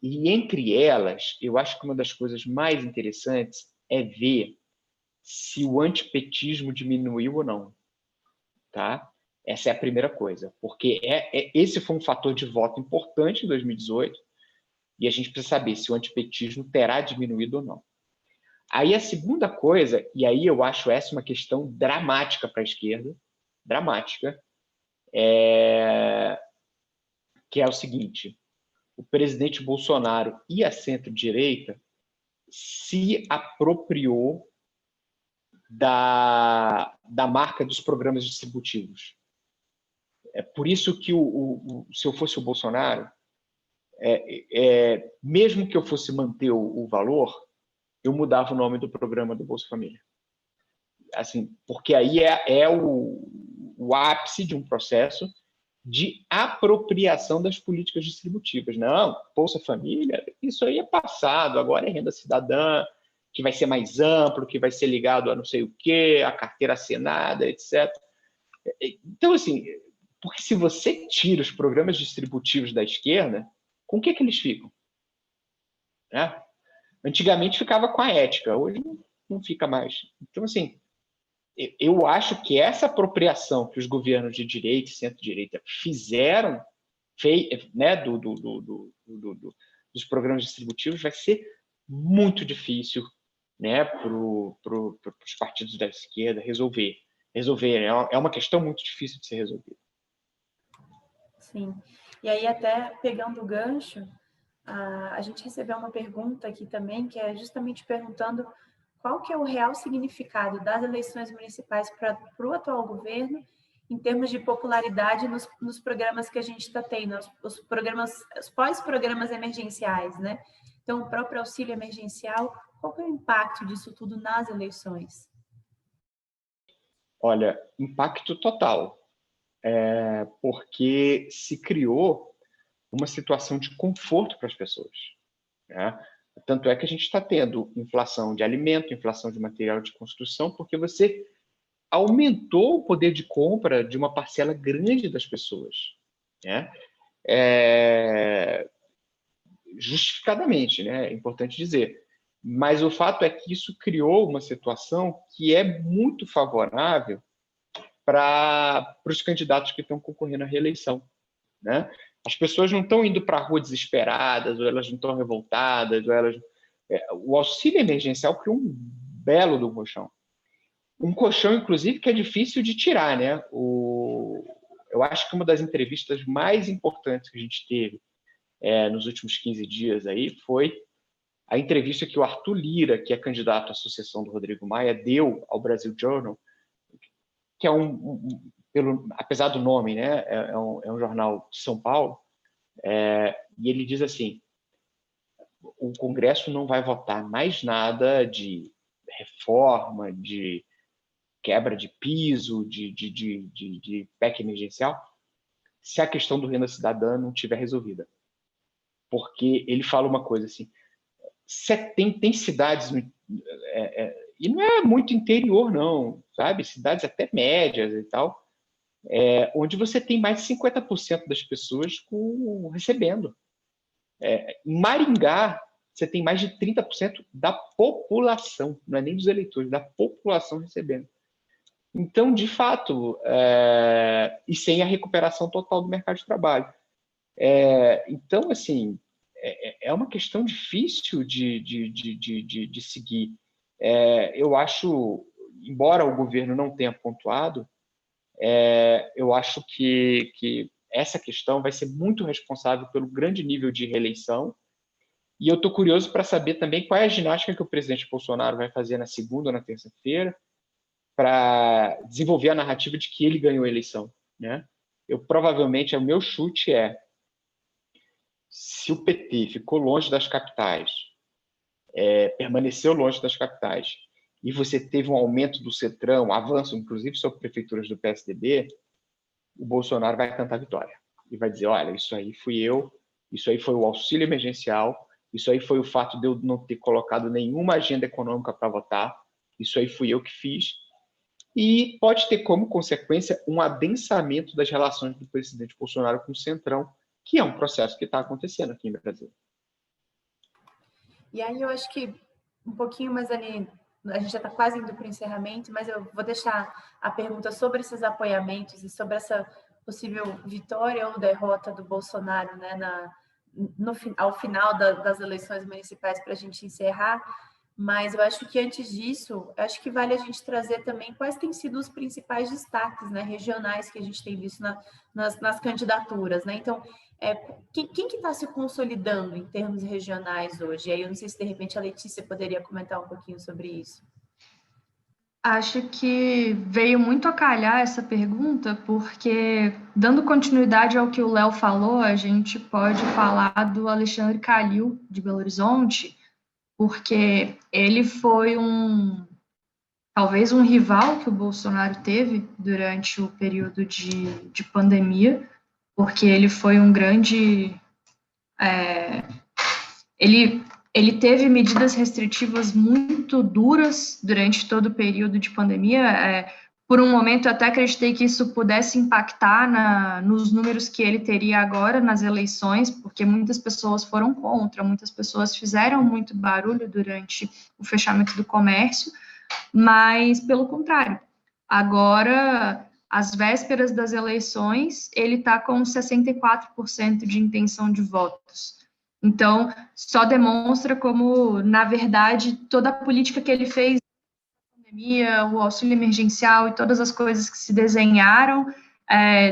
e entre elas, eu acho que uma das coisas mais interessantes é ver se o antipetismo diminuiu ou não. Tá? Essa é a primeira coisa, porque esse foi um fator de voto importante em 2018, e a gente precisa saber se o antipetismo terá diminuído ou não. Aí a segunda coisa, e aí eu acho essa uma questão dramática para a esquerda, dramática, que é o seguinte: o presidente Bolsonaro e a centro-direita se apropriou da marca dos programas distributivos. É por isso que se eu fosse o Bolsonaro, mesmo que eu fosse manter o valor, eu mudava o nome do programa do Bolsa Família. Assim, porque aí é o ápice de um processo de apropriação das políticas distributivas. Não, Bolsa Família, isso aí é passado, agora é renda cidadã, que vai ser mais amplo, que vai ser ligado a não sei o quê, a carteira assinada, etc. Então, assim, porque se você tira os programas distributivos da esquerda, com o que eles ficam? Né? Antigamente ficava com a ética, hoje não fica mais. Então, assim, eu acho que essa apropriação que os governos de direita e centro-direita fizeram, né, dos programas distributivos, vai ser muito difícil, né, para os partidos da esquerda resolver. É uma questão muito difícil de ser resolvida. Sim. E aí, até pegando o gancho, a gente recebeu uma pergunta aqui também, que é justamente perguntando qual que é o real significado das eleições municipais para o atual governo em termos de popularidade nos programas que a gente está tendo, os pós-programas emergenciais, né? Então, o próprio auxílio emergencial, qual que é o impacto disso tudo nas eleições? Olha, impacto total, porque se criou uma situação de conforto para as pessoas. Né? Tanto é que a gente está tendo inflação de alimento, inflação de material de construção, porque você aumentou o poder de compra de uma parcela grande das pessoas. né? Justificadamente, né? É importante dizer. Mas o fato é que isso criou uma situação que é muito favorável para os candidatos que estão concorrendo à reeleição, né? As pessoas não estão indo para a rua desesperadas, ou elas não estão revoltadas, ou elas... o auxílio emergencial criou um belo do colchão. Um colchão, inclusive, que é difícil de tirar, né? Eu acho que uma das entrevistas mais importantes que a gente teve nos últimos 15 dias aí foi a entrevista que o Arthur Lira, que é candidato à sucessão do Rodrigo Maia, deu ao Brasil Journal, que é apesar do nome, né, é um jornal de São Paulo, e ele diz assim: o Congresso não vai votar mais nada de reforma, de quebra de piso, de PEC emergencial, se a questão do renda cidadã não estiver resolvida. Porque ele fala uma coisa assim: tem cidades, e não é muito interior não, sabe? Cidades até médias e tal, onde você tem mais de 50% das pessoas recebendo. Em Maringá, você tem mais de 30% da população, não é nem dos eleitores, da população recebendo. Então, de fato, e sem a recuperação total do mercado de trabalho. Então, assim, é uma questão difícil de seguir. Eu acho, embora o governo não tenha pontuado, eu acho que essa questão vai ser muito responsável pelo grande nível de reeleição. E eu estou curioso para saber também qual é a ginástica que o presidente Bolsonaro vai fazer na segunda ou na terça-feira para desenvolver a narrativa de que ele ganhou a eleição, né? Provavelmente, o meu chute se o PT ficou longe das capitais, permaneceu longe das capitais, e você teve um aumento do Centrão, avanço, inclusive, sobre prefeituras do PSDB, o Bolsonaro vai cantar vitória. E vai dizer: olha, isso aí fui eu, isso aí foi o auxílio emergencial, isso aí foi o fato de eu não ter colocado nenhuma agenda econômica para votar, isso aí fui eu que fiz. E pode ter como consequência um adensamento das relações do presidente Bolsonaro com o Centrão, que é um processo que está acontecendo aqui no Brasil. E aí eu acho que um pouquinho mais ali, a gente já está quase indo para o encerramento, mas eu vou deixar a pergunta sobre esses apoiamentos e sobre essa possível vitória ou derrota do Bolsonaro, né, ao final das eleições municipais, para a gente encerrar. Mas eu acho que antes disso, acho que vale a gente trazer também quais têm sido os principais destaques, né, regionais que a gente tem visto nas candidaturas, né? Então, quem que está se consolidando em termos regionais hoje? Aí eu não sei se de repente a Letícia poderia comentar um pouquinho sobre isso. Acho que veio muito a calhar essa pergunta, porque, dando continuidade ao que o Léo falou, a gente pode falar do Alexandre Calil, de Belo Horizonte, porque ele foi talvez um rival que o Bolsonaro teve durante o período de pandemia, porque ele foi um grande... Ele teve medidas restritivas muito duras durante todo o período de pandemia. Por um momento, eu até acreditei que isso pudesse impactar nos números que ele teria agora nas eleições, porque muitas pessoas foram contra, muitas pessoas fizeram muito barulho durante o fechamento do comércio, mas, pelo contrário, agora, às vésperas das eleições, ele está com 64% de intenção de votos. Então, só demonstra como, na verdade, toda a política que ele fez na pandemia, o auxílio emergencial e todas as coisas que se desenharam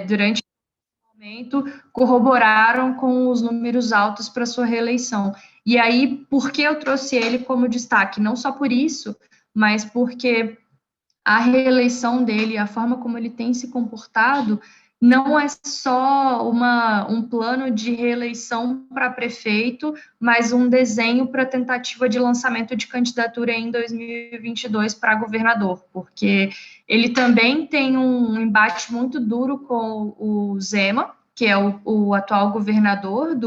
durante o momento corroboraram com os números altos para sua reeleição. E aí, por que eu trouxe ele como destaque? Não só por isso, mas porque a reeleição dele, a forma como ele tem se comportado, não é só um plano de reeleição para prefeito, mas um desenho para tentativa de lançamento de candidatura em 2022 para governador, porque ele também tem um embate muito duro com o Zema, que é o atual governador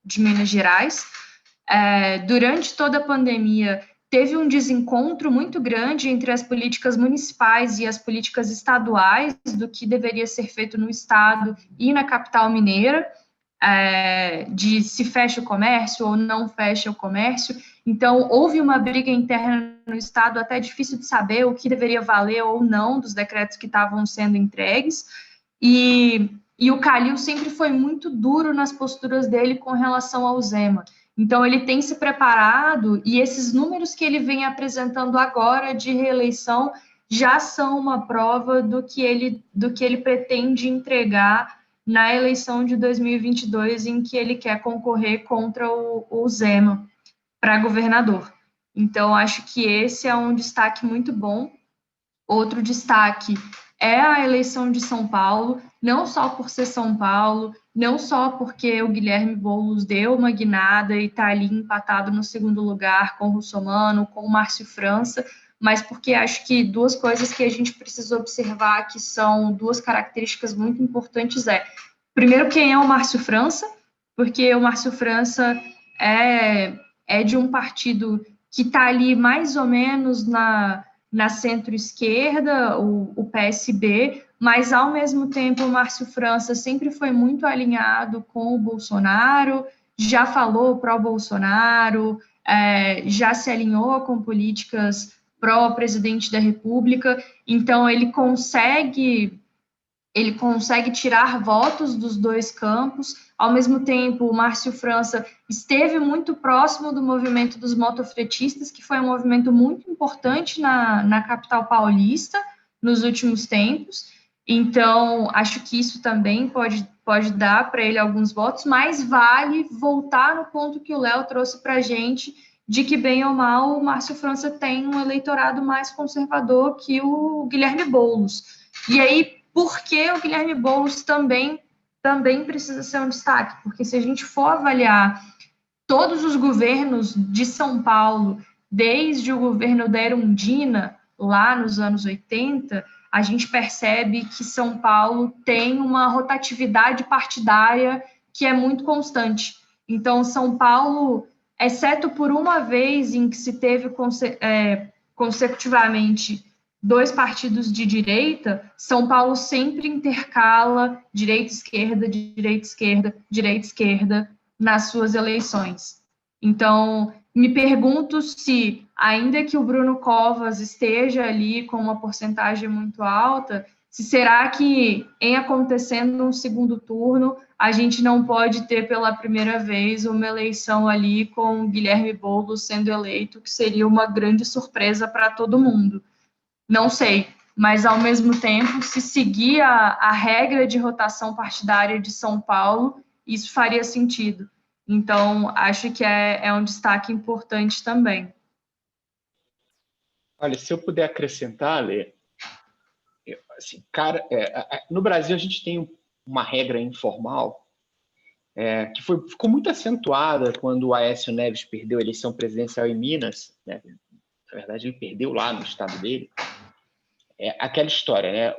de Minas Gerais. Durante toda a pandemia, teve um desencontro muito grande entre as políticas municipais e as políticas estaduais do que deveria ser feito no estado e na capital mineira, de se fecha o comércio ou não fecha o comércio. Então, houve uma briga interna no estado, até difícil de saber o que deveria valer ou não dos decretos que estavam sendo entregues, e o Calil sempre foi muito duro nas posturas dele com relação ao Zema. Então, ele tem se preparado, e esses números que ele vem apresentando agora de reeleição já são uma prova do que ele pretende entregar na eleição de 2022, em que ele quer concorrer contra o Zema para governador. Então, acho que esse é um destaque muito bom. Outro destaque é a eleição de São Paulo, não só por ser São Paulo, não só porque o Guilherme Boulos deu uma guinada e está ali empatado no segundo lugar com o Russomano, com o Márcio França, mas porque acho que duas coisas que a gente precisa observar, que são duas características muito importantes, primeiro, quem é o Márcio França, porque o Márcio França é de um partido que está ali mais ou menos na centro-esquerda, o PSB, mas, ao mesmo tempo, o Márcio França sempre foi muito alinhado com o Bolsonaro, já falou pró-Bolsonaro, já se alinhou com políticas pró-presidente da República, então ele consegue tirar votos dos dois campos. Ao mesmo tempo, o Márcio França esteve muito próximo do movimento dos motofretistas, que foi um movimento muito importante na capital paulista nos últimos tempos. Então, acho que isso também pode dar para ele alguns votos, mas vale voltar no ponto que o Léo trouxe para a gente, de que, bem ou mal, o Márcio França tem um eleitorado mais conservador que o Guilherme Boulos. E aí, por que o Guilherme Boulos também precisa ser um destaque? Porque se a gente for avaliar todos os governos de São Paulo, desde o governo da Erundina, lá nos anos 80, a gente percebe que São Paulo tem uma rotatividade partidária que é muito constante. Então, São Paulo, exceto por uma vez em que se teve consecutivamente dois partidos de direita, São Paulo sempre intercala direita-esquerda, direita-esquerda, direita-esquerda nas suas eleições. Então, me pergunto se, ainda que o Bruno Covas esteja ali com uma porcentagem muito alta, se será que, em acontecendo um segundo turno, a gente não pode ter pela primeira vez uma eleição ali com o Guilherme Boulos sendo eleito, que seria uma grande surpresa para todo mundo. Não sei, mas, ao mesmo tempo, se seguir a regra de rotação partidária de São Paulo, isso faria sentido. Então, acho que é um destaque importante também. Olha, se eu puder acrescentar, Lê, assim, no Brasil a gente tem uma regra informal que ficou muito acentuada quando o Aécio Neves perdeu a eleição presidencial em Minas, né? Na verdade, ele perdeu lá no estado dele. Aquela história, né?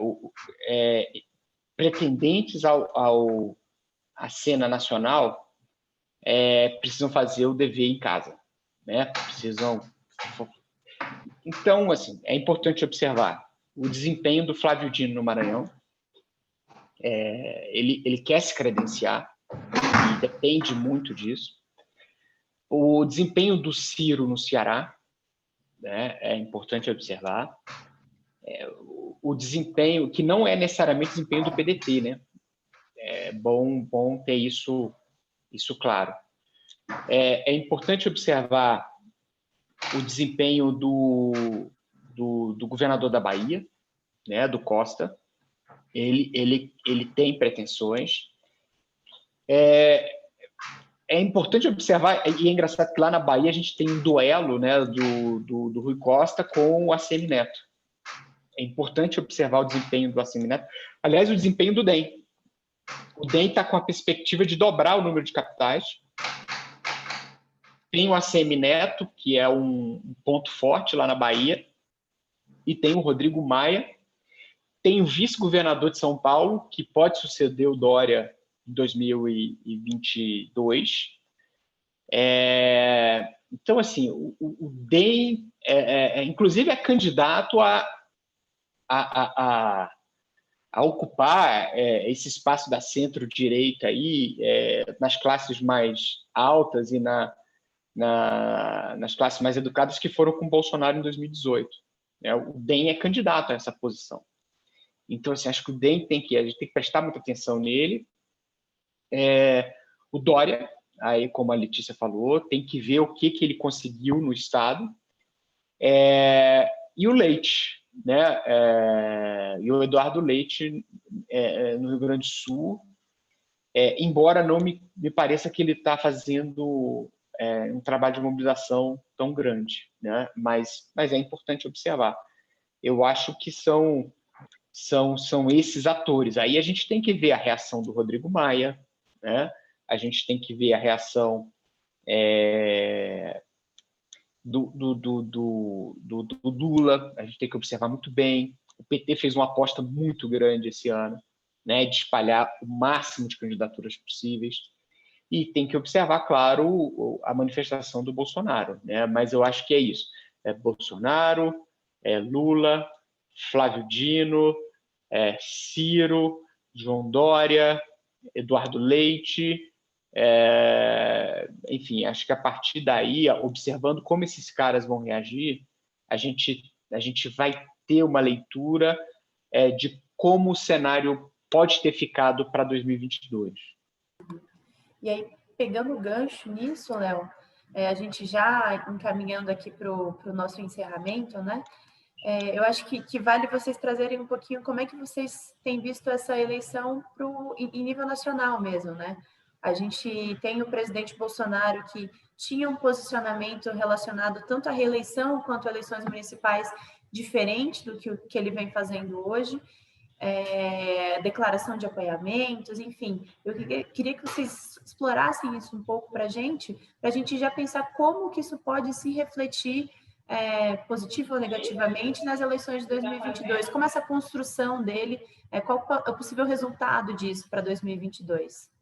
Pretendentes à cena nacional precisam fazer o dever em casa, né? Então, assim, é importante observar o desempenho do Flávio Dino no Maranhão. Ele quer se credenciar e depende muito disso. O desempenho do Ciro no Ceará, né, é importante observar. O desempenho, que não é necessariamente o desempenho do PDT, né? É bom ter isso claro. É importante observar o desempenho do governador da Bahia, né, do Costa. Ele tem pretensões. É importante observar, e é engraçado que lá na Bahia a gente tem um duelo, né, do Rui Costa com o ACM Neto. É importante observar o desempenho do ACM Neto. Aliás, o desempenho do DEM. O DEM está com a perspectiva de dobrar o número de capitais. Tem o ACM Neto, que é um ponto forte lá na Bahia, e tem o Rodrigo Maia. Tem o vice-governador de São Paulo, que pode suceder o Dória em 2022. Então, assim, o DEM, inclusive, é candidato a ocupar esse espaço da centro-direita aí, nas classes mais altas e nas classes mais educadas que foram com Bolsonaro em 2018. O DEM é candidato a essa posição. Então, assim, acho que o DEM a gente tem que prestar muita atenção nele. O Dória, aí, como a Letícia falou, tem que ver o que ele conseguiu no Estado. E o Leite, né? E o Eduardo Leite, no Rio Grande do Sul, embora não me pareça que ele está fazendo um trabalho de mobilização tão grande, né? Mas é importante observar. Eu acho que são esses atores. Aí a gente tem que ver a reação do Rodrigo Maia, né? A gente tem que ver a reação do Lula, a gente tem que observar muito bem. O PT fez uma aposta muito grande esse ano, né, de espalhar o máximo de candidaturas possíveis. E tem que observar, claro, a manifestação do Bolsonaro, né? Mas eu acho que é isso. Bolsonaro, Lula, Flávio Dino, Ciro, João Dória, Eduardo Leite, enfim, acho que a partir daí, observando como esses caras vão reagir, a gente vai ter uma leitura de como o cenário pode ter ficado para 2022. E aí, pegando o gancho nisso, Léo, a gente já encaminhando aqui para o nosso encerramento, né? Eu acho que vale vocês trazerem um pouquinho como é que vocês têm visto essa eleição em nível nacional mesmo, né? A gente tem o presidente Bolsonaro que tinha um posicionamento relacionado tanto à reeleição quanto a eleições municipais diferente do que ele vem fazendo hoje. Declaração de apoiamentos, enfim. Eu queria que vocês explorassem isso um pouco para a gente já pensar como que isso pode se refletir positivo ou negativamente nas eleições de 2022, como essa construção dele, qual é o possível resultado disso para 2022?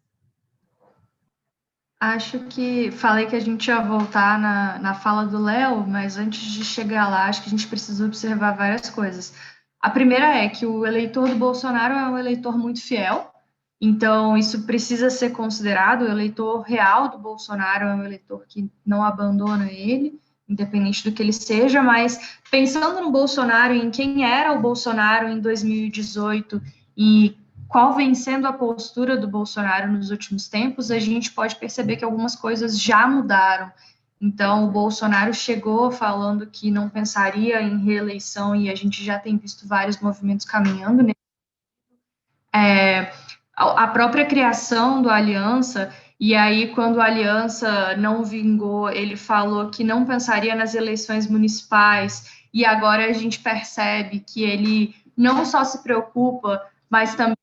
Acho que falei que a gente ia voltar na fala do Léo, mas antes de chegar lá, acho que a gente precisa observar várias coisas. A primeira é que o eleitor do Bolsonaro é um eleitor muito fiel, então isso precisa ser considerado. O eleitor real do Bolsonaro é um eleitor que não abandona ele, independente do que ele seja, mas pensando no Bolsonaro, em quem era o Bolsonaro em 2018 e qual vem sendo a postura do Bolsonaro nos últimos tempos, a gente pode perceber que algumas coisas já mudaram. Então, o Bolsonaro chegou falando que não pensaria em reeleição e a gente já tem visto vários movimentos caminhando nesse. A própria criação do Aliança, e aí quando a Aliança não vingou, ele falou que não pensaria nas eleições municipais, e agora a gente percebe que ele não só se preocupa, mas também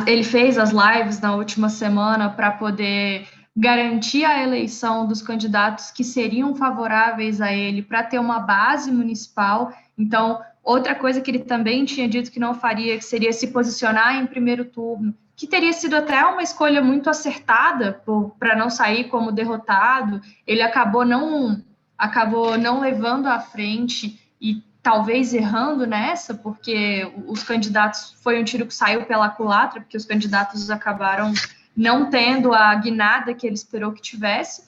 ele fez as lives na última semana para poder garantir a eleição dos candidatos que seriam favoráveis a ele, para ter uma base municipal. Então, outra coisa que ele também tinha dito que não faria, que seria se posicionar em primeiro turno, que teria sido até uma escolha muito acertada para não sair como derrotado. Ele acabou não levando à frente e talvez errando nessa, porque os candidatos, foi um tiro que saiu pela culatra, porque os candidatos acabaram não tendo a guinada que ele esperou que tivesse.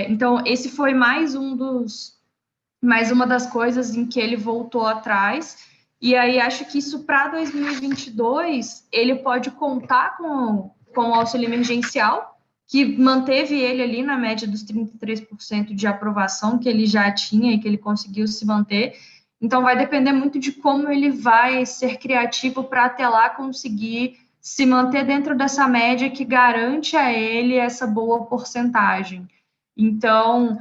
Então, esse foi mais uma das coisas em que ele voltou atrás, e aí acho que isso para 2022, ele pode contar com o auxílio emergencial, que manteve ele ali na média dos 33% de aprovação que ele já tinha e que ele conseguiu se manter. Então, vai depender muito de como ele vai ser criativo para até lá conseguir se manter dentro dessa média que garante a ele essa boa porcentagem. Então,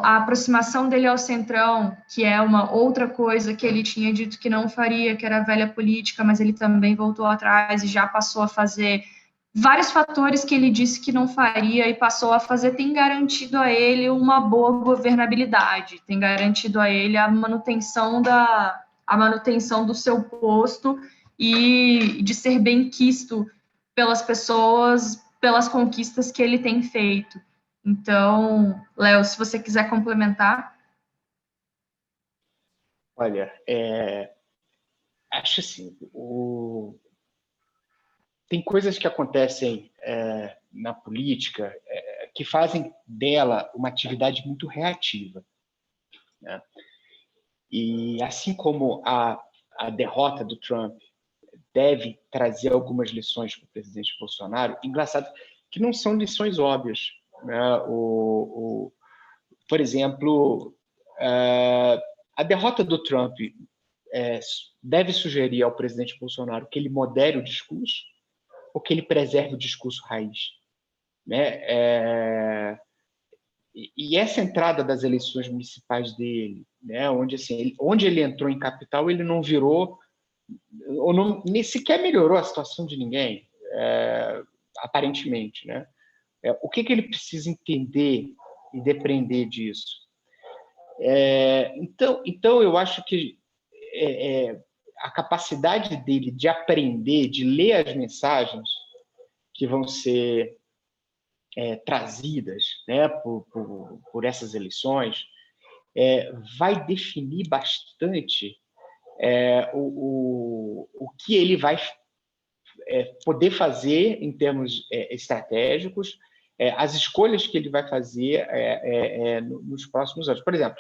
a aproximação dele ao Centrão, que é uma outra coisa que ele tinha dito que não faria, que era a velha política, mas ele também voltou atrás e já passou a fazer. Vários fatores que ele disse que não faria e passou a fazer tem garantido a ele uma boa governabilidade, tem garantido a ele a manutenção do seu posto e de ser bem quisto pelas pessoas pelas conquistas que ele tem feito. Então, Léo, se você quiser complementar. Olha, acho assim, tem coisas que acontecem na política que fazem dela uma atividade muito reativa, né? E assim como a derrota do Trump deve trazer algumas lições para o presidente Bolsonaro, engraçado que não são lições óbvias, né? Por exemplo, a derrota do Trump deve sugerir ao presidente Bolsonaro que ele modere o discurso ou que ele preserve o discurso raiz, né? E essa entrada das eleições municipais dele, né, onde ele entrou em capital, ele não virou, ou não, nem sequer melhorou a situação de ninguém, aparentemente, né? O que ele precisa entender e depreender disso? Então, eu acho que a capacidade dele de aprender, de ler as mensagens que vão ser trazidas, né, por essas eleições, vai definir bastante o que ele vai poder fazer em termos estratégicos, as escolhas que ele vai fazer nos próximos anos. Por exemplo,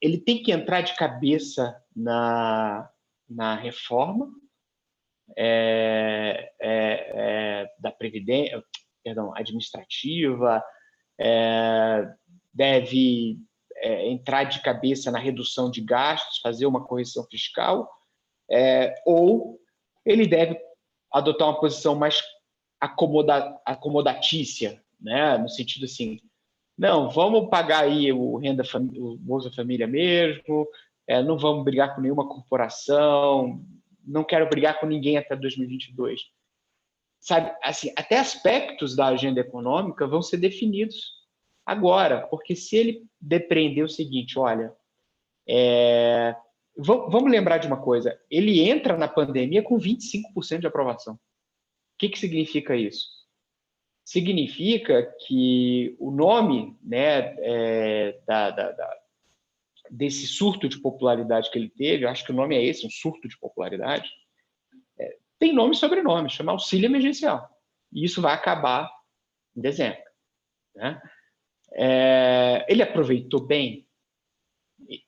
ele tem que entrar de cabeça na reforma da Previdência, administrativa, deve entrar de cabeça na redução de gastos, fazer uma correção fiscal, ou ele deve adotar uma posição mais acomodatícia, né? No sentido assim, não, vamos pagar aí o Bolsa Família mesmo, não vamos brigar com nenhuma corporação, não quero brigar com ninguém até 2022. Sabe, assim, até aspectos da agenda econômica vão ser definidos agora, porque se ele depreender o seguinte, olha, vamos lembrar de uma coisa, ele entra na pandemia com 25% de aprovação. O que significa isso? Significa que o nome, né, desse surto de popularidade que ele teve, eu acho que o nome é esse, um surto de popularidade, tem nome e sobrenome, chama auxílio emergencial. E isso vai acabar em dezembro, né? Ele aproveitou bem?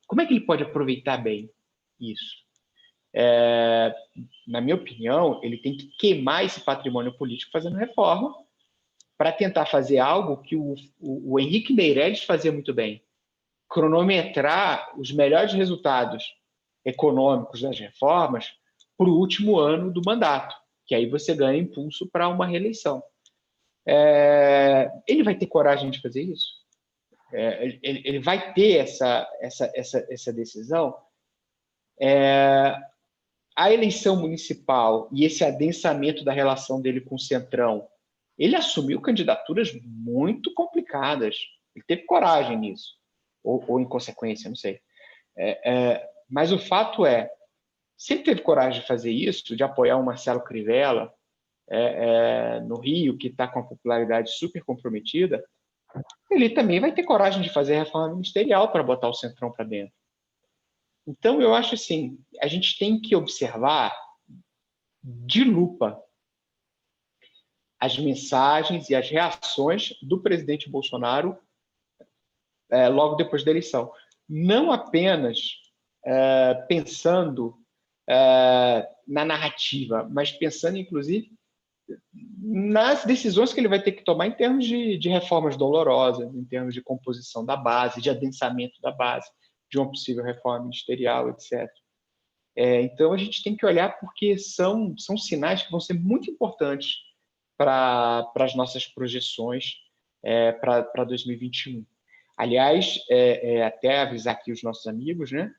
Como é que ele pode aproveitar bem isso? Na minha opinião, ele tem que queimar esse patrimônio político fazendo reforma para tentar fazer algo que o Henrique Meirelles fazia muito bem, cronometrar os melhores resultados econômicos das reformas para o último ano do mandato, que aí você ganha impulso para uma reeleição. Ele vai ter coragem de fazer isso? Ele vai ter essa decisão? A eleição municipal e esse adensamento da relação dele com o Centrão, ele assumiu candidaturas muito complicadas. Ele teve coragem nisso, ou inconsequência, não sei. Mas o fato é, se ele teve coragem de fazer isso, de apoiar o Marcelo Crivella no Rio, que está com a popularidade super comprometida, ele também vai ter coragem de fazer reforma ministerial para botar o Centrão para dentro. Então, eu acho assim, a gente tem que observar de lupa as mensagens e as reações do presidente Bolsonaro logo depois da eleição. Não apenas pensando na narrativa, mas pensando, inclusive, nas decisões que ele vai ter que tomar em termos de reformas dolorosas, em termos de composição da base, de adensamento da base, de uma possível reforma ministerial, etc. Então, a gente tem que olhar porque são sinais que vão ser muito importantes para as nossas projeções para 2021. Aliás, até avisar aqui os nossos amigos, né,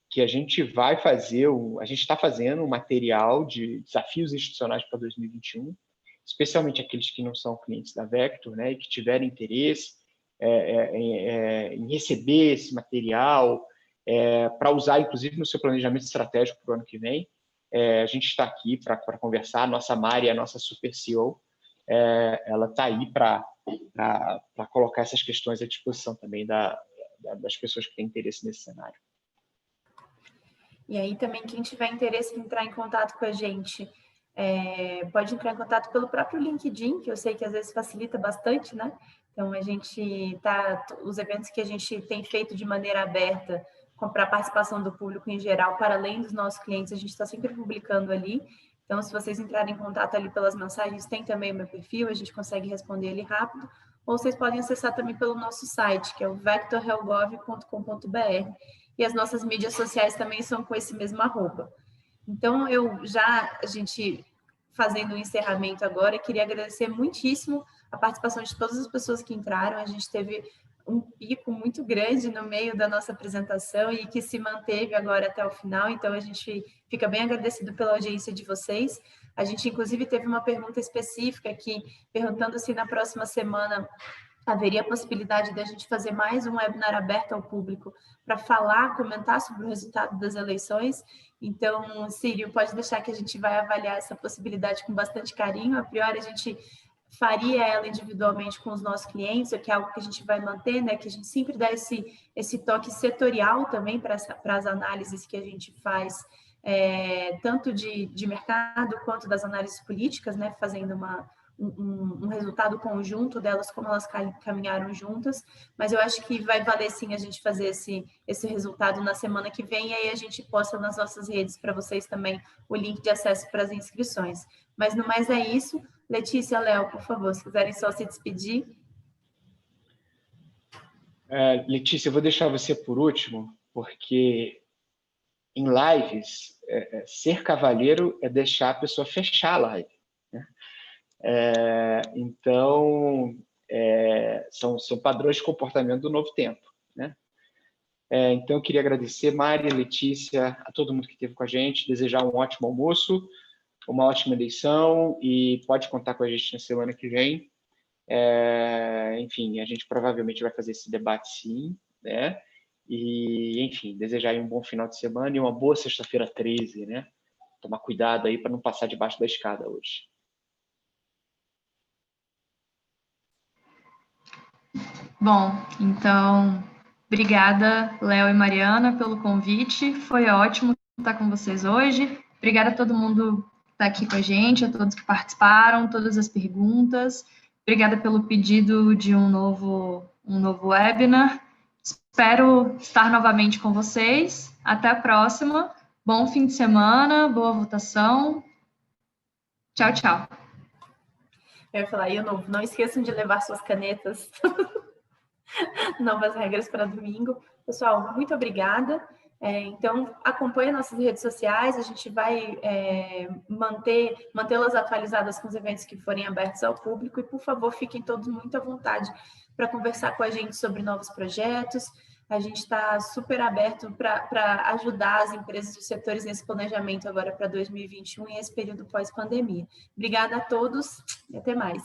que a gente vai fazer, a gente está fazendo um material de desafios institucionais para 2021, especialmente aqueles que não são clientes da Vector, né, e que tiverem interesse em receber esse material, para usar, inclusive, no seu planejamento estratégico para o ano que vem. A gente está aqui para conversar, a nossa Mari é a nossa super CEO, ela está aí para colocar essas questões à disposição também das pessoas que têm interesse nesse cenário. E aí também quem tiver interesse em entrar em contato com a gente, pode entrar em contato pelo próprio LinkedIn, que eu sei que às vezes facilita bastante, né? Então os eventos que a gente tem feito de maneira aberta, para a participação do público em geral, para além dos nossos clientes, a gente está sempre publicando ali. Então, se vocês entrarem em contato ali pelas mensagens, tem também o meu perfil, a gente consegue responder ele rápido. Ou vocês podem acessar também pelo nosso site, que é o vectorhelgov.com.br. E as nossas mídias sociais também são com esse mesmo @. Então, a gente fazendo o encerramento agora, queria agradecer muitíssimo a participação de todas as pessoas que entraram. A gente teve um pico muito grande no meio da nossa apresentação e que se manteve agora até o final, então a gente fica bem agradecido pela audiência de vocês. A gente, inclusive, teve uma pergunta específica aqui, perguntando se na próxima semana haveria a possibilidade de a gente fazer mais um webinar aberto ao público para comentar sobre o resultado das eleições. Então, Sírio, pode deixar que a gente vai avaliar essa possibilidade com bastante carinho. A priori, a gente faria ela individualmente com os nossos clientes, que é algo que a gente vai manter, né? Que a gente sempre dá esse toque setorial também para as análises que a gente faz, tanto de mercado quanto das análises políticas, né? Fazendo um resultado conjunto delas, como elas caminharam juntas, mas eu acho que vai valer sim a gente fazer esse resultado na semana que vem, e aí a gente posta nas nossas redes para vocês também o link de acesso para as inscrições. Mas no mais é isso. Letícia, Léo, por favor, se quiserem só se despedir. Letícia, eu vou deixar você por último, porque em lives, ser cavalheiro é deixar a pessoa fechar a live, né? Então, são padrões de comportamento do novo tempo, né? Então, eu queria agradecer, Mari, Letícia, a todo mundo que esteve com a gente, desejar um ótimo almoço, uma ótima eleição, e pode contar com a gente na semana que vem. Enfim, a gente provavelmente vai fazer esse debate sim, né? E, enfim, desejar aí um bom final de semana e uma boa sexta-feira 13, né? Tomar cuidado aí para não passar debaixo da escada hoje. Bom, então, obrigada, Léo e Mariana, pelo convite. Foi ótimo estar com vocês hoje. Obrigada a todo mundo que está aqui com a gente, a todos que participaram, todas as perguntas. Obrigada pelo pedido de um novo webinar. Espero estar novamente com vocês. Até a próxima. Bom fim de semana, boa votação. Tchau, tchau. Eu ia falar, não esqueçam de levar suas canetas. Novas regras para domingo. Pessoal, muito obrigada. Então, acompanhe nossas redes sociais, a gente vai mantê-las atualizadas com os eventos que forem abertos ao público, e, por favor, fiquem todos muito à vontade para conversar com a gente sobre novos projetos. A gente está super aberto para ajudar as empresas e os setores nesse planejamento agora para 2021 e esse período pós-pandemia. Obrigada a todos e até mais.